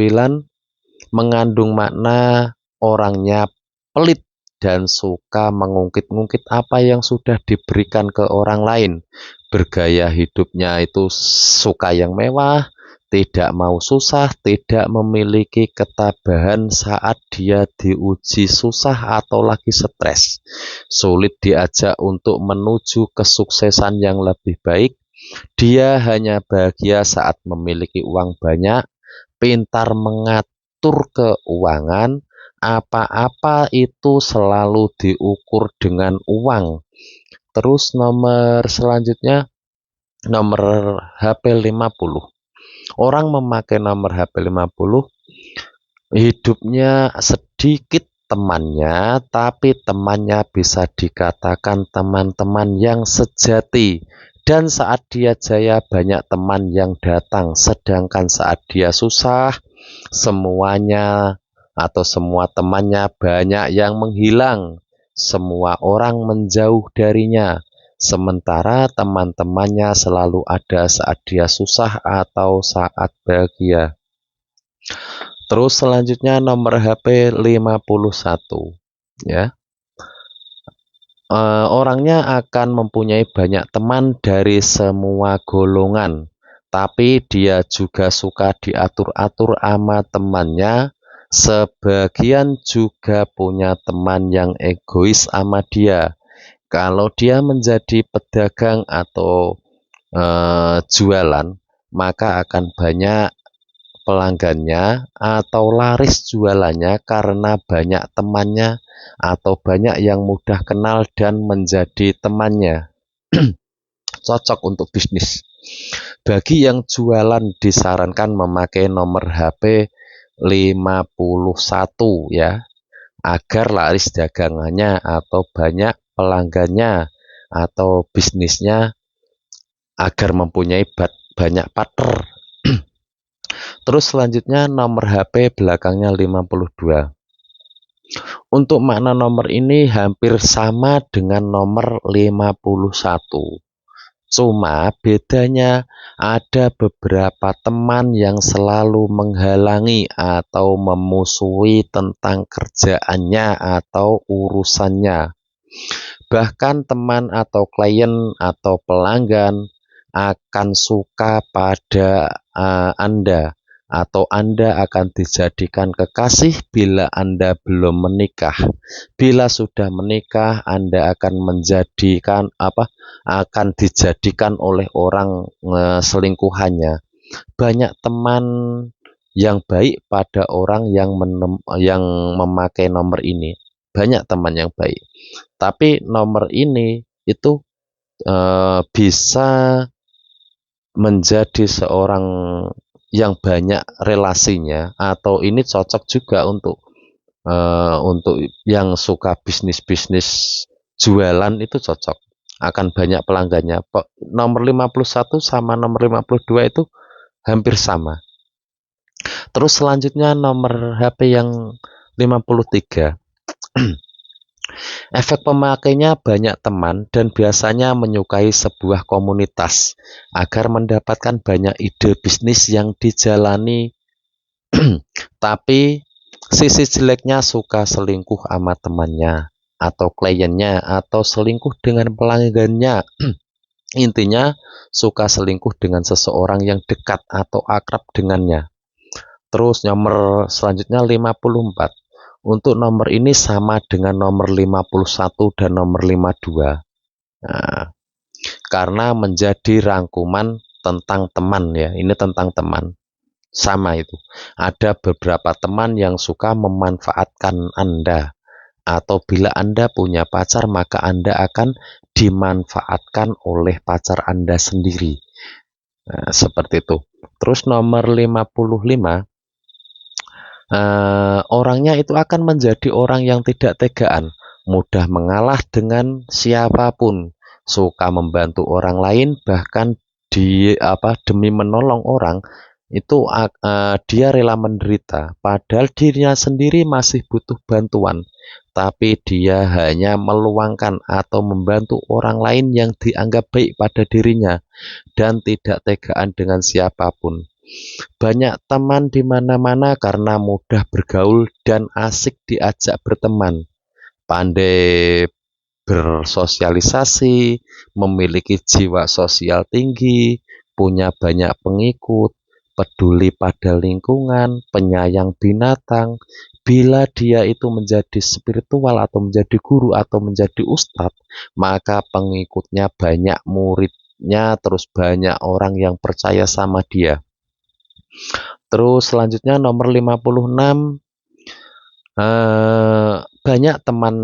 mengandung makna orangnya pelit dan suka mengungkit-ungkit apa yang sudah diberikan ke orang lain. Bergaya hidupnya itu suka yang mewah, tidak mau susah, tidak memiliki ketabahan saat dia diuji susah atau lagi stres. Sulit diajak untuk menuju kesuksesan yang lebih baik. Dia hanya bahagia saat memiliki uang banyak, pintar mengatur keuangan, apa-apa itu selalu diukur dengan uang. Terus nomor selanjutnya, nomor HP 50. Orang memakai nomor HP 50, hidupnya sedikit temannya, tapi temannya bisa dikatakan teman-teman yang sejati. Dan saat dia jaya banyak teman yang datang, sedangkan saat dia susah, semuanya atau semua temannya banyak yang menghilang. Semua orang menjauh darinya. Sementara teman-temannya selalu ada saat dia susah atau saat bahagia. Terus selanjutnya nomor HP 51 ya. Orangnya akan mempunyai banyak teman dari semua golongan, tapi dia juga suka diatur-atur sama temannya. Sebagian juga punya teman yang egois sama dia. Kalau dia menjadi pedagang atau jualan, maka akan banyak pelanggannya atau laris jualannya karena banyak temannya atau banyak yang mudah kenal dan menjadi temannya. Cocok untuk bisnis. Bagi yang jualan disarankan memakai nomor HP 51 ya, agar laris dagangannya atau banyak pelanggannya atau bisnisnya, agar mempunyai banyak partner. Terus selanjutnya nomor HP belakangnya 52. Untuk makna nomor ini hampir sama dengan nomor 51. Cuma bedanya ada beberapa teman yang selalu menghalangi atau memusuhi tentang kerjaannya atau urusannya. Bahkan teman atau klien atau pelanggan akan suka pada Anda, atau Anda akan dijadikan kekasih bila Anda belum menikah. Bila sudah menikah, Anda akan akan dijadikan oleh orang selingkuhannya. Banyak teman yang baik pada orang yang memakai nomor ini. Banyak teman yang baik. Tapi nomor ini itu bisa menjadi seorang yang banyak relasinya, atau ini cocok juga untuk yang suka bisnis jualan, itu cocok, akan banyak pelanggannya. Nomor 51 sama nomor 52 itu hampir sama. Terus selanjutnya nomor HP yang 53. Efek pemakainya banyak teman dan biasanya menyukai sebuah komunitas agar mendapatkan banyak ide bisnis yang dijalani. Tapi sisi jeleknya suka selingkuh sama temannya atau kliennya, atau selingkuh dengan pelanggannya. Intinya suka selingkuh dengan seseorang yang dekat atau akrab dengannya. Terus nomor selanjutnya 54. Untuk nomor ini sama dengan nomor 51 dan nomor 52. Nah, karena menjadi rangkuman tentang teman ya. Ini tentang teman. sama itu. Ada beberapa teman yang suka memanfaatkan Anda, atau bila Anda punya pacar maka Anda akan dimanfaatkan oleh pacar Anda sendiri. Nah, seperti itu. Terus nomor 55, orangnya itu akan menjadi orang yang tidak tegaan, mudah mengalah dengan siapapun, suka membantu orang lain, bahkan demi menolong orang itu dia rela menderita, padahal dirinya sendiri masih butuh bantuan, tapi dia hanya meluangkan atau membantu orang lain yang dianggap baik pada dirinya dan tidak tegaan dengan siapapun. Banyak teman di mana-mana karena mudah bergaul dan asik diajak berteman, pandai bersosialisasi, memiliki jiwa sosial tinggi, punya banyak pengikut, peduli pada lingkungan, penyayang binatang. Bila dia itu menjadi spiritual atau menjadi guru atau menjadi ustadz, maka pengikutnya banyak, muridnya terus banyak orang yang percaya sama dia. Terus selanjutnya nomor 56, banyak teman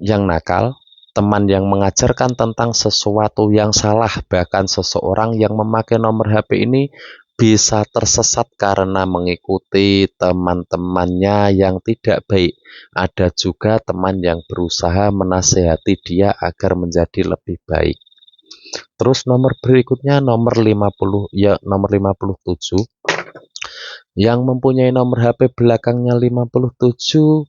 yang nakal, teman yang mengajarkan tentang sesuatu yang salah, bahkan seseorang yang memakai nomor HP ini bisa tersesat karena mengikuti teman-temannya yang tidak baik. Ada juga teman yang berusaha menasehati dia agar menjadi lebih baik. Terus nomor berikutnya nomor 57, yang mempunyai nomor HP belakangnya 57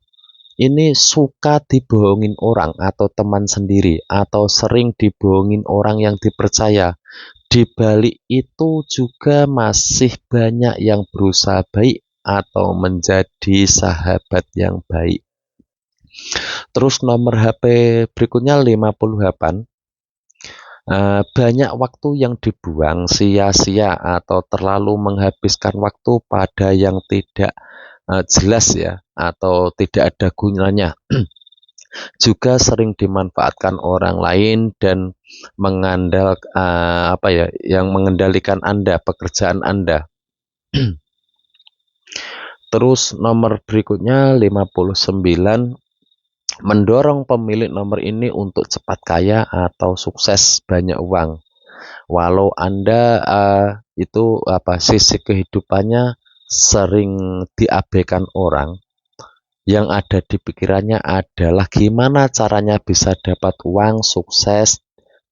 ini suka dibohongin orang atau teman sendiri, atau sering dibohongin orang yang dipercaya. Di balik itu juga masih banyak yang berusaha baik atau menjadi sahabat yang baik. Terus nomor HP berikutnya 58, banyak waktu yang dibuang sia-sia atau terlalu menghabiskan waktu pada yang tidak jelas ya, atau tidak ada gunanya. Juga sering dimanfaatkan orang lain dan yang mengendalikan Anda, pekerjaan Anda. Terus nomor berikutnya 59, mendorong pemilik nomor ini untuk cepat kaya atau sukses banyak uang. Walau Anda sisi kehidupannya sering diabaikan orang, yang ada di pikirannya adalah gimana caranya bisa dapat uang, sukses,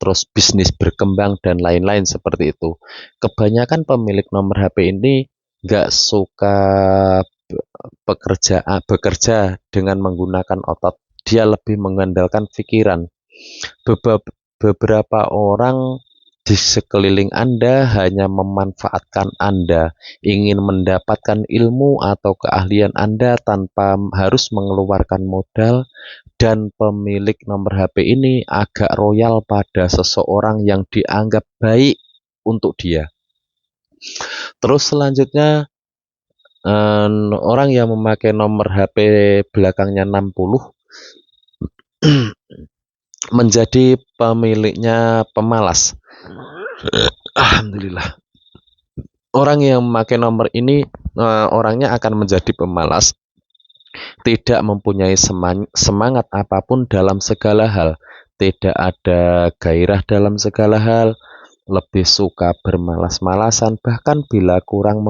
terus bisnis berkembang dan lain-lain seperti itu. Kebanyakan pemilik nomor HP ini nggak suka bekerja dengan menggunakan otot. Dia lebih mengandalkan pikiran. Beberapa orang di sekeliling Anda hanya memanfaatkan Anda, ingin mendapatkan ilmu atau keahlian Anda tanpa harus mengeluarkan modal, dan pemilik nomor HP ini agak royal pada seseorang yang dianggap baik untuk dia. Terus selanjutnya, orang yang memakai nomor HP belakangnya 60 menjadi pemiliknya pemalas. Alhamdulillah. Orang yang memakai nomor ini orangnya akan menjadi pemalas, tidak mempunyai semangat apapun dalam segala hal, tidak ada gairah dalam segala hal, lebih suka bermalas-malasan, bahkan bila kurang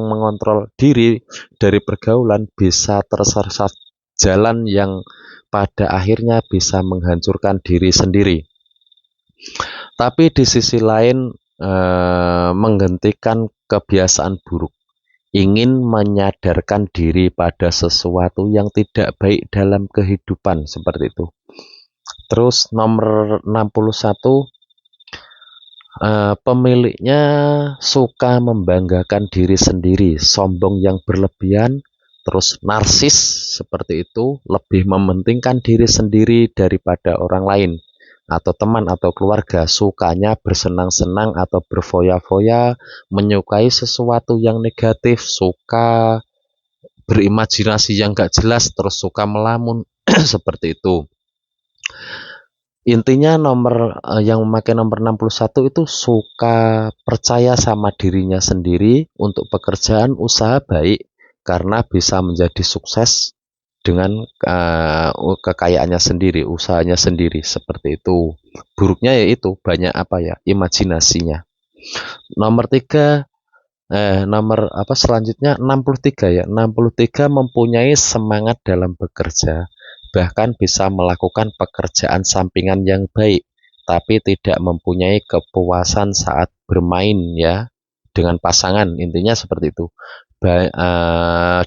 mengontrol diri dari pergaulan bisa tersesat jalan yang pada akhirnya bisa menghancurkan diri sendiri. Tapi di sisi lain menghentikan kebiasaan buruk, ingin menyadarkan diri pada sesuatu yang tidak baik dalam kehidupan, seperti itu. Terus nomor 61, pemiliknya suka membanggakan diri sendiri, sombong yang berlebihan, terus narsis seperti itu, lebih mementingkan diri sendiri daripada orang lain atau teman atau keluarga, sukanya bersenang-senang atau berfoya-foya, menyukai sesuatu yang negatif, suka berimajinasi yang gak jelas, terus suka melamun seperti itu. Intinya yang memakai nomor 61 itu suka percaya sama dirinya sendiri untuk pekerjaan usaha baik karena bisa menjadi sukses dengan kekayaannya sendiri, usahanya sendiri seperti itu. Buruknya yaitu banyak imajinasinya. Nomor 3 nomor selanjutnya 63 ya. 63 mempunyai semangat dalam bekerja, bahkan bisa melakukan pekerjaan sampingan yang baik, tapi tidak mempunyai kepuasan saat bermain ya dengan pasangan. Intinya seperti itu.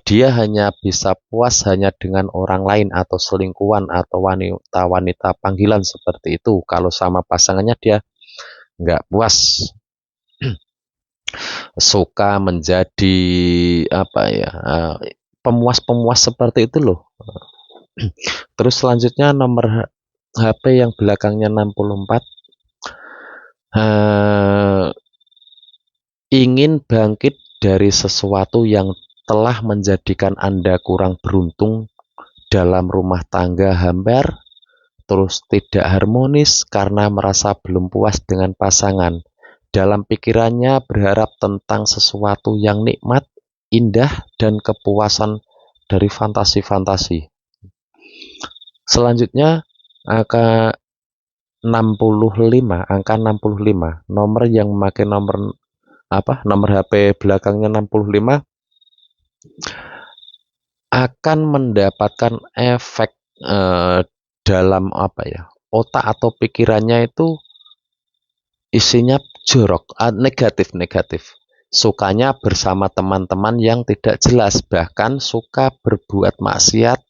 Dia hanya bisa puas hanya dengan orang lain atau selingkuhan atau wanita-wanita panggilan seperti itu. Kalau sama pasangannya dia nggak puas. Suka menjadi pemuas-pemuas seperti itu loh. Terus selanjutnya nomor HP yang belakangnya 64, ingin bangkit dari sesuatu yang telah menjadikan Anda kurang beruntung dalam rumah tangga hambar, terus tidak harmonis karena merasa belum puas dengan pasangan. Dalam pikirannya berharap tentang sesuatu yang nikmat, indah, dan kepuasan dari fantasi-fantasi. Selanjutnya angka 65, nomor yang memakai nomor HP belakangnya 65 akan mendapatkan efek dalam otak atau pikirannya itu isinya jorok, negatif. Sukanya bersama teman-teman yang tidak jelas, bahkan suka berbuat maksiat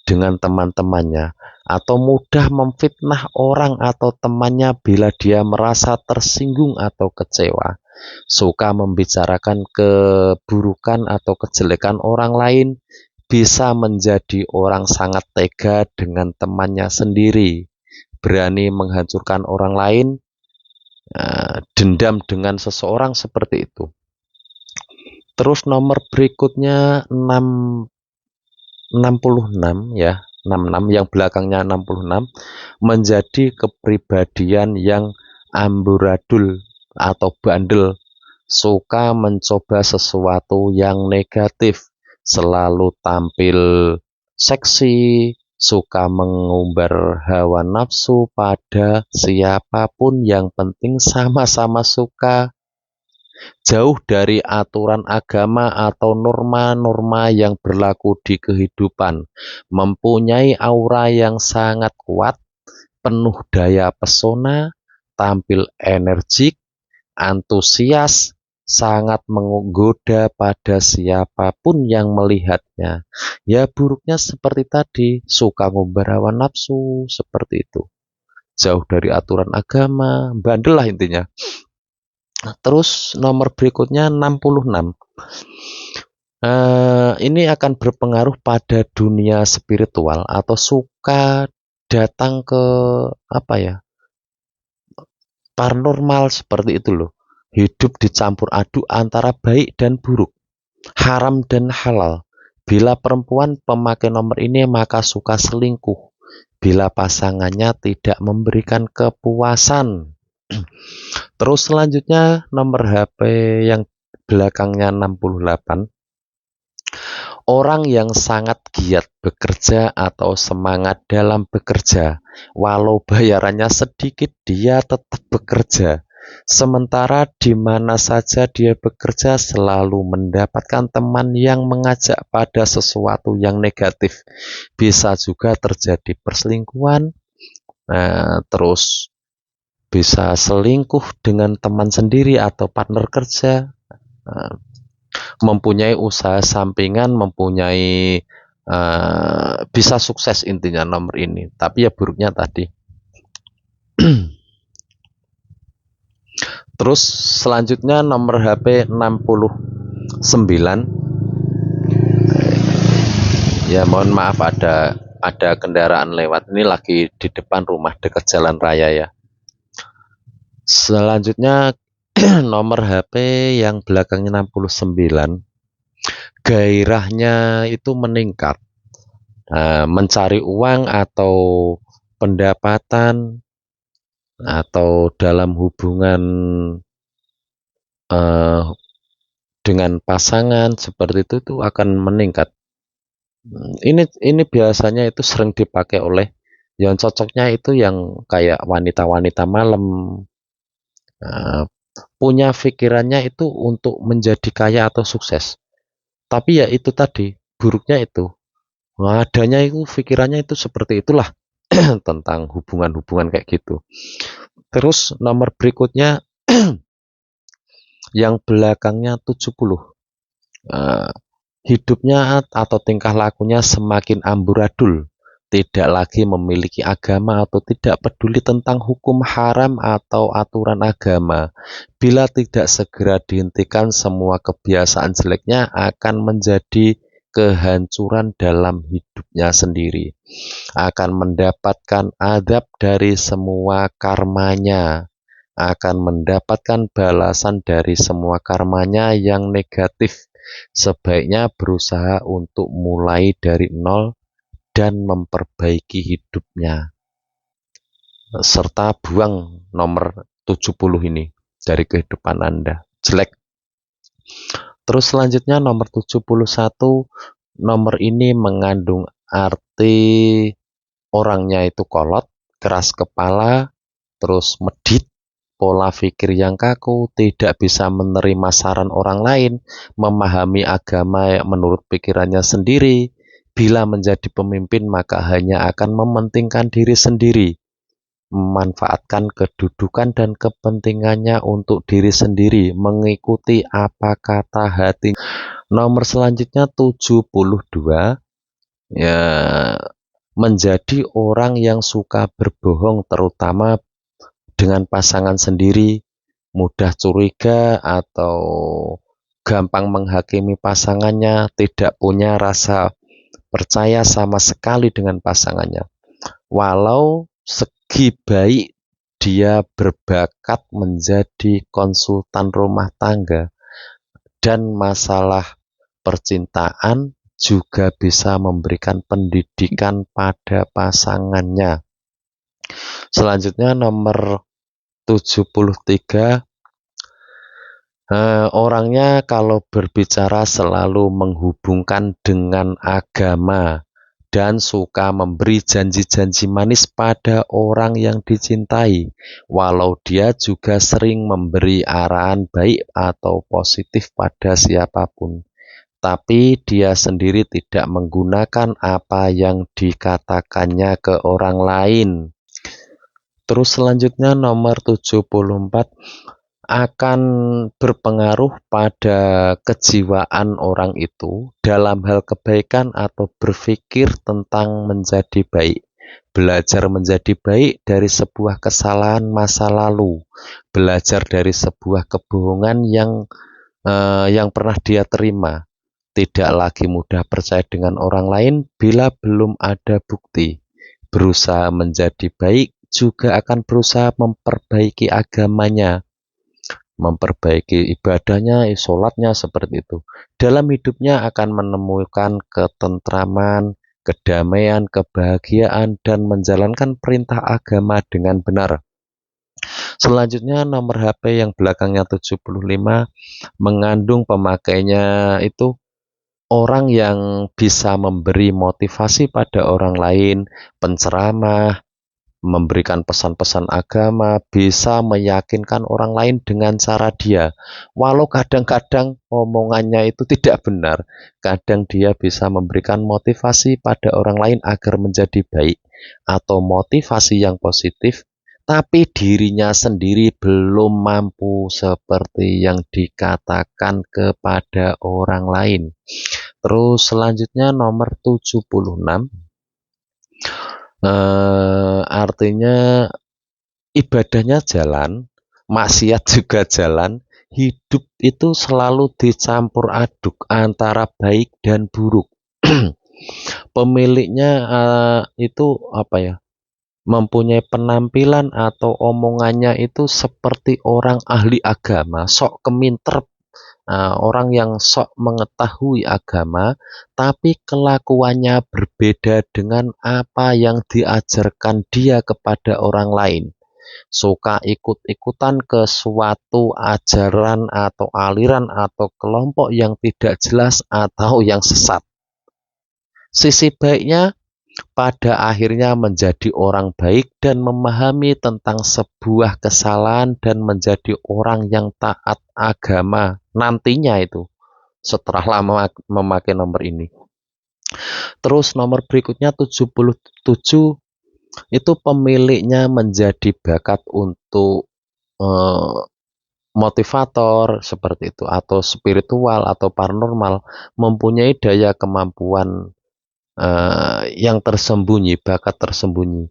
dengan teman-temannya, atau mudah memfitnah orang atau temannya bila dia merasa tersinggung atau kecewa. Suka membicarakan keburukan atau kejelekan orang lain, bisa menjadi orang sangat tega dengan temannya sendiri, berani menghancurkan orang lain, dendam dengan seseorang seperti itu. Terus nomor berikutnya 66 ya, 66 yang belakangnya 66 menjadi kepribadian yang amburadul atau bandel, suka mencoba sesuatu yang negatif, selalu tampil seksi, suka mengumbar hawa nafsu pada siapapun, yang penting sama-sama suka, jauh dari aturan agama atau norma-norma yang berlaku di kehidupan, mempunyai aura yang sangat kuat, penuh daya pesona, tampil energik, antusias, sangat menggoda pada siapapun yang melihatnya. Ya buruknya seperti tadi, suka ngumbar hawa nafsu seperti itu, jauh dari aturan agama, bandel lah intinya. Terus nomor berikutnya 66. Ini akan berpengaruh pada dunia spiritual atau suka datang ke paranormal seperti itu loh. Hidup dicampur aduk antara baik dan buruk, haram dan halal. Bila perempuan pemakai nomor ini maka suka selingkuh bila pasangannya tidak memberikan kepuasan. Terus selanjutnya nomor HP yang belakangnya 68. Orang yang sangat giat bekerja atau semangat dalam bekerja, walau bayarannya sedikit dia tetap bekerja. Sementara di mana saja dia bekerja selalu mendapatkan teman yang mengajak pada sesuatu yang negatif. Bisa juga terjadi perselingkuhan, terus bisa selingkuh dengan teman sendiri atau partner kerja, mempunyai usaha sampingan, mempunyai bisa sukses intinya nomor ini. Tapi ya buruknya tadi. Terus selanjutnya nomor HP 69. Ya mohon maaf ada kendaraan lewat, ini lagi di depan rumah dekat jalan raya ya. Selanjutnya nomor HP yang belakangnya 69, gairahnya itu meningkat, mencari uang atau pendapatan atau dalam hubungan eh, dengan pasangan seperti itu tuh akan meningkat. Ini biasanya itu sering dipakai oleh yang cocoknya itu yang kayak wanita-wanita malam, eh, punya pikirannya itu untuk menjadi kaya atau sukses. Tapi ya itu tadi, buruknya itu. Adanya itu pikirannya itu seperti itulah tentang hubungan-hubungan kayak gitu. Terus nomor berikutnya yang belakangnya 70. Eh, Hidupnya atau tingkah lakunya semakin amburadul, tidak lagi memiliki agama atau tidak peduli tentang hukum haram atau aturan agama. Bila tidak segera dihentikan, semua kebiasaan jeleknya akan menjadi kehancuran dalam hidupnya sendiri. Akan mendapatkan adab dari semua karmanya, akan mendapatkan balasan dari semua karmanya yang negatif. Sebaiknya berusaha untuk mulai dari nol dan memperbaiki hidupnya, serta buang nomor 70 ini dari kehidupan Anda. Jelek. Terus selanjutnya nomor 71, nomor ini mengandung arti orangnya itu kolot, keras kepala, terus medit, pola pikir yang kaku, tidak bisa menerima saran orang lain, memahami agama yang menurut pikirannya sendiri. Bila menjadi pemimpin maka hanya akan mementingkan diri sendiri, memanfaatkan kedudukan dan kepentingannya untuk diri sendiri, mengikuti apa kata hati. Nomor selanjutnya 72, ya, menjadi orang yang suka berbohong terutama dengan pasangan sendiri, mudah curiga atau gampang menghakimi pasangannya, tidak punya rasa percaya sama sekali dengan pasangannya. Walau segi baik dia berbakat menjadi konsultan rumah tangga dan masalah percintaan juga bisa memberikan pendidikan pada pasangannya. Selanjutnya nomor 73, orangnya kalau berbicara selalu menghubungkan dengan agama dan suka memberi janji-janji manis pada orang yang dicintai, walau dia juga sering memberi arahan baik atau positif pada siapapun. Tapi dia sendiri tidak menggunakan apa yang dikatakannya ke orang lain. Terus selanjutnya nomor 74, akan berpengaruh pada kejiwaan orang itu dalam hal kebaikan atau berpikir tentang menjadi baik. Belajar menjadi baik dari sebuah kesalahan masa lalu, belajar dari sebuah kebohongan yang pernah dia terima. Tidak lagi mudah percaya dengan orang lain bila belum ada bukti. Berusaha menjadi baik juga akan berusaha memperbaiki agamanya, memperbaiki ibadahnya, sholatnya seperti itu. Dalam hidupnya akan menemukan ketentraman, kedamaian, kebahagiaan, dan menjalankan perintah agama dengan benar. Selanjutnya nomor HP yang belakangnya 75, mengandung pemakainya itu orang yang bisa memberi motivasi pada orang lain, penceramah, memberikan pesan-pesan agama, bisa meyakinkan orang lain dengan cara dia. Walau kadang-kadang omongannya itu tidak benar, kadang dia bisa memberikan motivasi pada orang lain agar menjadi baik, atau motivasi yang positif, tapi dirinya sendiri belum mampu seperti yang dikatakan kepada orang lain. Terus selanjutnya nomor 76, artinya ibadahnya jalan, maksiat juga jalan, hidup itu selalu dicampur aduk antara baik dan buruk. Pemiliknya itu apa ya, mempunyai penampilan atau omongannya itu seperti orang ahli agama, sok keminter orang yang sok mengetahui agama, tapi kelakuannya berbeda dengan apa yang diajarkan dia kepada orang lain. Suka ikut-ikutan ke suatu ajaran atau aliran atau kelompok yang tidak jelas atau yang sesat. Sisi baiknya, pada akhirnya menjadi orang baik dan memahami tentang sebuah kesalahan dan menjadi orang yang taat agama nantinya itu setelah lama memakai nomor ini. Terus nomor berikutnya 77, itu pemiliknya menjadi bakat untuk motivator seperti itu, atau spiritual atau paranormal, mempunyai daya kemampuan yang tersembunyi, bakat tersembunyi.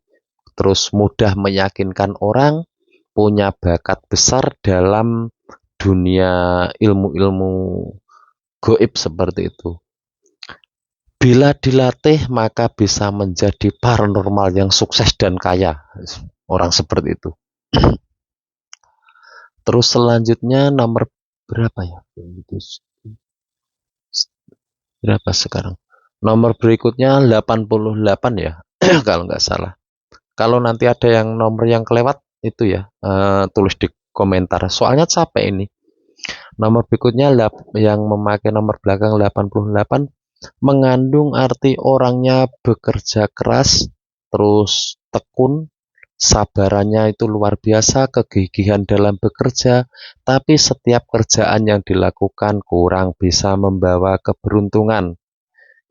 Terus mudah meyakinkan orang, punya bakat besar dalam dunia ilmu-ilmu goib seperti itu. Bila dilatih maka bisa menjadi paranormal yang sukses dan kaya. Orang seperti itu. Terus selanjutnya nomor berapa ya? Berapa sekarang? Nomor berikutnya 88 ya. Kalau nggak salah. Kalau nanti ada yang nomor yang kelewat itu ya, tulis di komentar. Soalnya capek ini. Nomor berikutnya yang memakai nomor belakang 88 mengandung arti orangnya bekerja keras, terus tekun, sabarannya itu luar biasa, kegigihan dalam bekerja, tapi setiap kerjaan yang dilakukan kurang bisa membawa keberuntungan.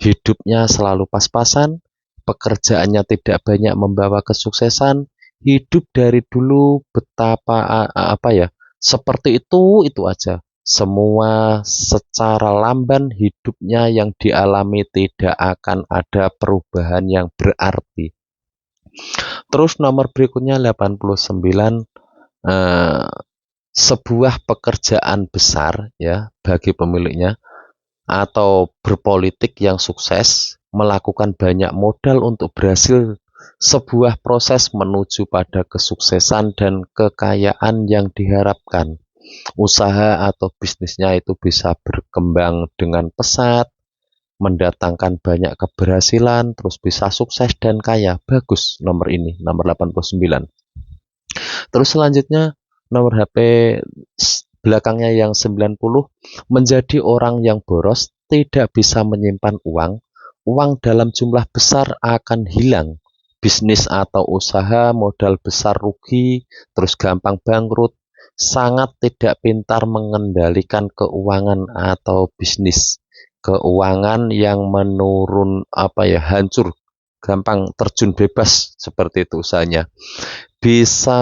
Hidupnya selalu pas-pasan, pekerjaannya tidak banyak membawa kesuksesan, hidup dari dulu betapa seperti itu aja. Semua secara lamban hidupnya yang dialami tidak akan ada perubahan yang berarti. Terus nomor berikutnya 89, sebuah pekerjaan besar ya bagi pemiliknya atau berpolitik yang sukses, melakukan banyak modal untuk berhasil sebuah proses menuju pada kesuksesan dan kekayaan yang diharapkan. Usaha atau bisnisnya itu bisa berkembang dengan pesat, mendatangkan banyak keberhasilan, terus bisa sukses dan kaya. Bagus nomor ini, nomor 89. Terus selanjutnya nomor HP belakangnya yang 90, menjadi orang yang boros, tidak bisa menyimpan uang. Uang dalam jumlah besar akan hilang. Bisnis atau usaha modal besar rugi, terus gampang bangkrut. Sangat tidak pintar mengendalikan keuangan atau bisnis. Keuangan yang menurun hancur, gampang terjun bebas seperti itu usahanya. Bisa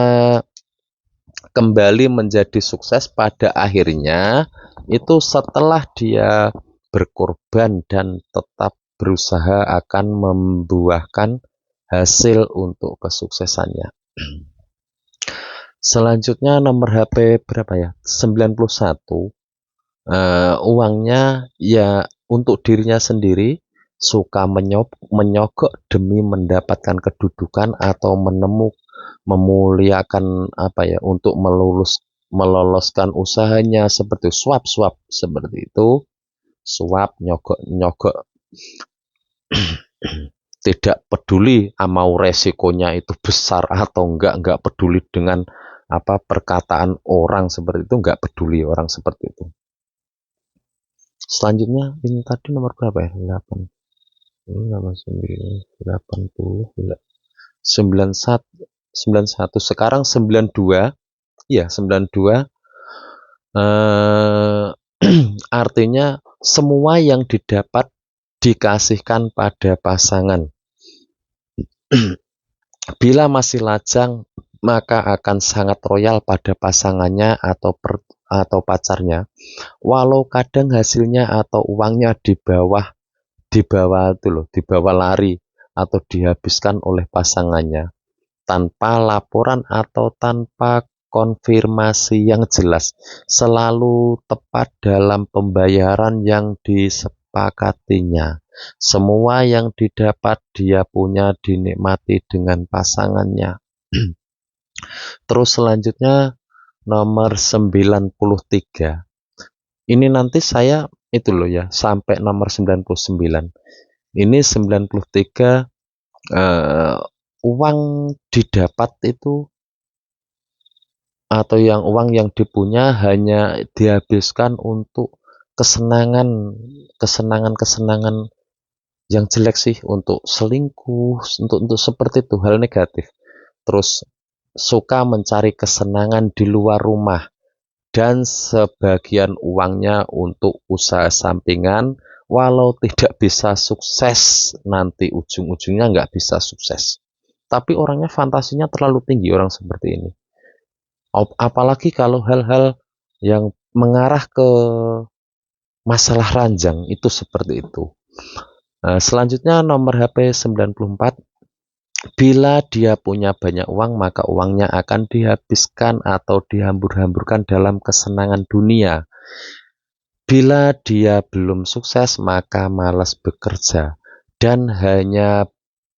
kembali menjadi sukses pada akhirnya itu setelah dia berkorban dan tetap berusaha akan membuahkan hasil untuk kesuksesannya. Selanjutnya nomor HP berapa ya? 91. Uangnya ya untuk dirinya sendiri, suka menyogok demi mendapatkan kedudukan atau memuliakan untuk meloloskan usahanya, seperti suap seperti itu. Suap, nyogok tidak peduli mau resikonya itu besar atau enggak peduli dengan perkataan orang seperti itu, enggak peduli orang seperti itu. Selanjutnya ini tadi nomor berapa ya? 91, sekarang 92 ya, 92. Artinya semua yang didapat dikasihkan pada pasangan. Bila masih lajang maka akan sangat royal pada pasangannya atau pacarnya, walau kadang hasilnya atau uangnya dibawa lari atau dihabiskan oleh pasangannya tanpa laporan atau tanpa konfirmasi yang jelas, selalu tepat dalam pembayaran yang disepakatinya. Semua yang didapat dia punya dinikmati dengan pasangannya. Terus selanjutnya nomor 93. Ini nanti saya itu loh ya, sampai nomor 99. Ini 93 uang didapat itu, atau uang yang dipunya hanya dihabiskan untuk kesenangan, kesenangan yang jelek sih, untuk selingkuh, untuk seperti itu, hal negatif. Terus suka mencari kesenangan di luar rumah, dan sebagian uangnya untuk usaha sampingan, walau tidak bisa sukses, nanti ujung-ujungnya nggak bisa sukses. Tapi orangnya fantasinya terlalu tinggi, orang seperti ini. Apalagi kalau hal-hal yang mengarah ke masalah ranjang, itu seperti itu. Nah, selanjutnya nomor HP 94. Bila dia punya banyak uang, maka uangnya akan dihabiskan atau dihambur-hamburkan dalam kesenangan dunia. Bila dia belum sukses, maka malas bekerja dan hanya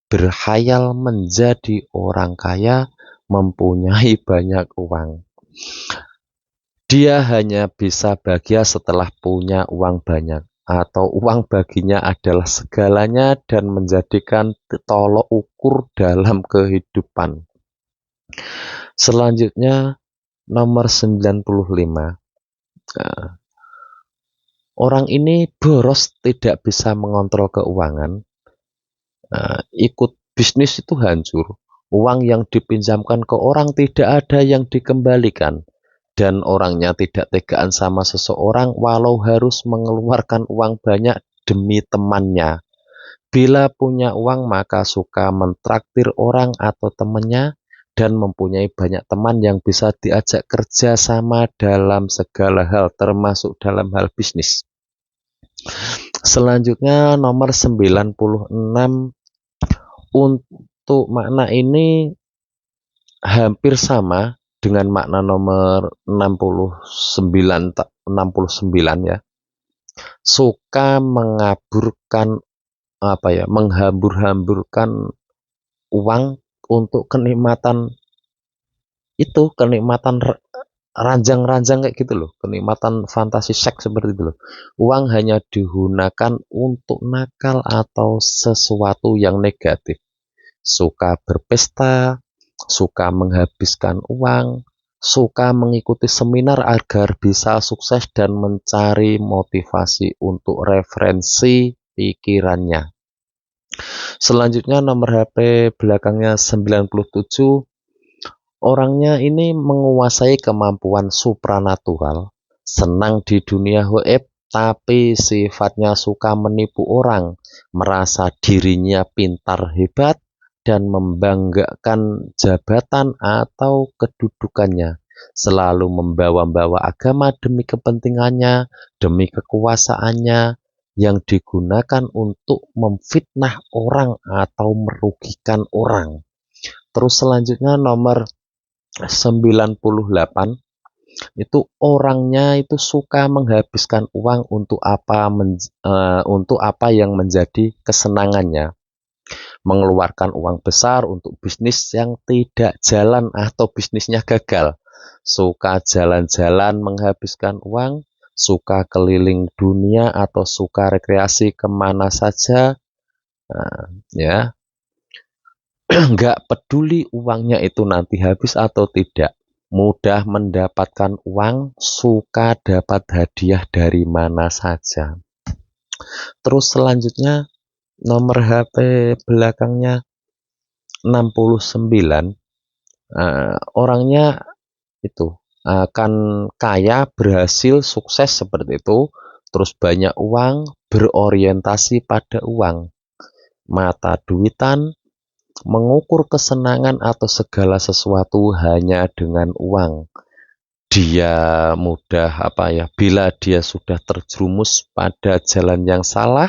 berhayal menjadi orang kaya, mempunyai banyak uang. Dia hanya bisa bahagia setelah punya uang banyak, atau uang baginya adalah segalanya dan menjadikan tolok ukur dalam kehidupan. Selanjutnya nomor 95. Nah, orang ini boros, tidak bisa mengontrol keuangan. Ikut bisnis itu hancur. Uang yang dipinjamkan ke orang tidak ada yang dikembalikan. Dan orangnya tidak tegaan sama seseorang walau harus mengeluarkan uang banyak demi temannya. Bila punya uang maka suka mentraktir orang atau temannya, dan mempunyai banyak teman yang bisa diajak kerja sama dalam segala hal, termasuk dalam hal bisnis. Selanjutnya nomor 96. Untuk makna ini hampir sama dengan makna nomor 69 ya. Suka mengaburkan, menghambur-hamburkan uang untuk kenikmatan itu, kenikmatan ranjang-ranjang kayak gitu loh, kenikmatan fantasi seks seperti itu loh. Uang hanya digunakan untuk nakal atau sesuatu yang negatif. Suka berpesta, suka menghabiskan uang, suka mengikuti seminar agar bisa sukses dan mencari motivasi untuk referensi pikirannya. Selanjutnya nomor HP belakangnya 97. Orangnya ini menguasai kemampuan supranatural, senang di dunia gaib, tapi sifatnya suka menipu orang, merasa dirinya pintar hebat, dan membanggakan jabatan atau kedudukannya. Selalu membawa-bawa agama demi kepentingannya, demi kekuasaannya, yang digunakan untuk memfitnah orang atau merugikan orang. Terus selanjutnya nomor 98. Itu orangnya itu suka menghabiskan uang untuk apa yang menjadi kesenangannya, mengeluarkan uang besar untuk bisnis yang tidak jalan atau bisnisnya gagal, suka jalan-jalan menghabiskan uang, suka keliling dunia atau suka rekreasi kemana saja. Ya, nggak peduli uangnya itu nanti habis atau tidak, mudah mendapatkan uang, suka dapat hadiah dari mana saja. Terus selanjutnya nomor HP belakangnya 69. Orangnya itu akan kaya, berhasil, sukses seperti itu, terus banyak uang, berorientasi pada uang, mata duitan, mengukur kesenangan atau segala sesuatu hanya dengan uang. Dia mudah bila dia sudah terjerumus pada jalan yang salah,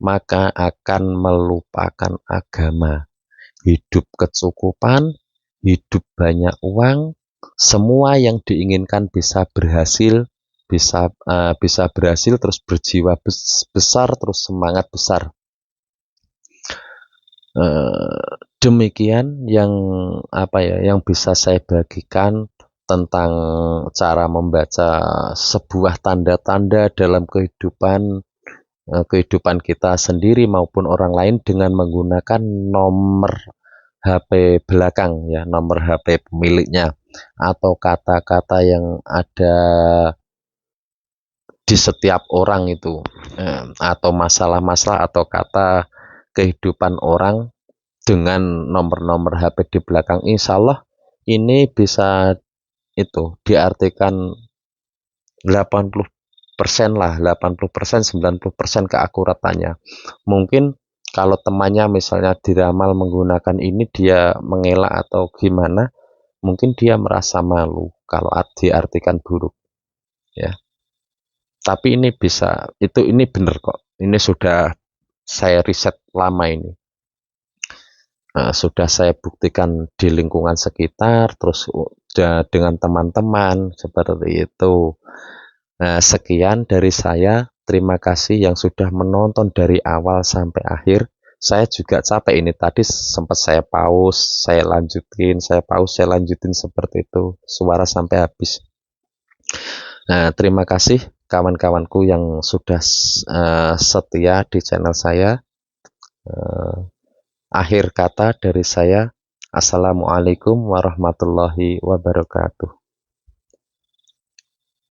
maka akan melupakan agama. Hidup kecukupan, hidup banyak uang, semua yang diinginkan bisa berhasil, bisa berhasil, terus berjiwa besar, terus semangat besar. Demikian yang bisa saya bagikan tentang cara membaca sebuah tanda-tanda dalam kehidupan kita sendiri maupun orang lain dengan menggunakan nomor HP belakang, ya, nomor HP pemiliknya, atau kata-kata yang ada di setiap orang itu, atau masalah-masalah atau kata kehidupan orang dengan nomor-nomor HP di belakang. Insya Allah ini bisa itu diartikan 80% lah, 80%, 90% keakuratannya. Mungkin kalau temannya misalnya diramal menggunakan ini, dia mengelak atau gimana, mungkin dia merasa malu kalau diartikan buruk, ya. Tapi ini bisa, ini benar kok. Ini sudah saya riset lama ini. Sudah saya buktikan di lingkungan sekitar, terus dengan teman-teman, seperti itu. Nah, sekian dari saya. Terima kasih yang sudah menonton dari awal sampai akhir. Saya juga capek ini, tadi sempat saya pause, saya lanjutin, saya pause, saya lanjutin, seperti itu, suara sampai habis. Nah, terima kasih kawan-kawanku yang sudah setia di channel saya. Akhir kata dari saya, Assalamualaikum warahmatullahi wabarakatuh.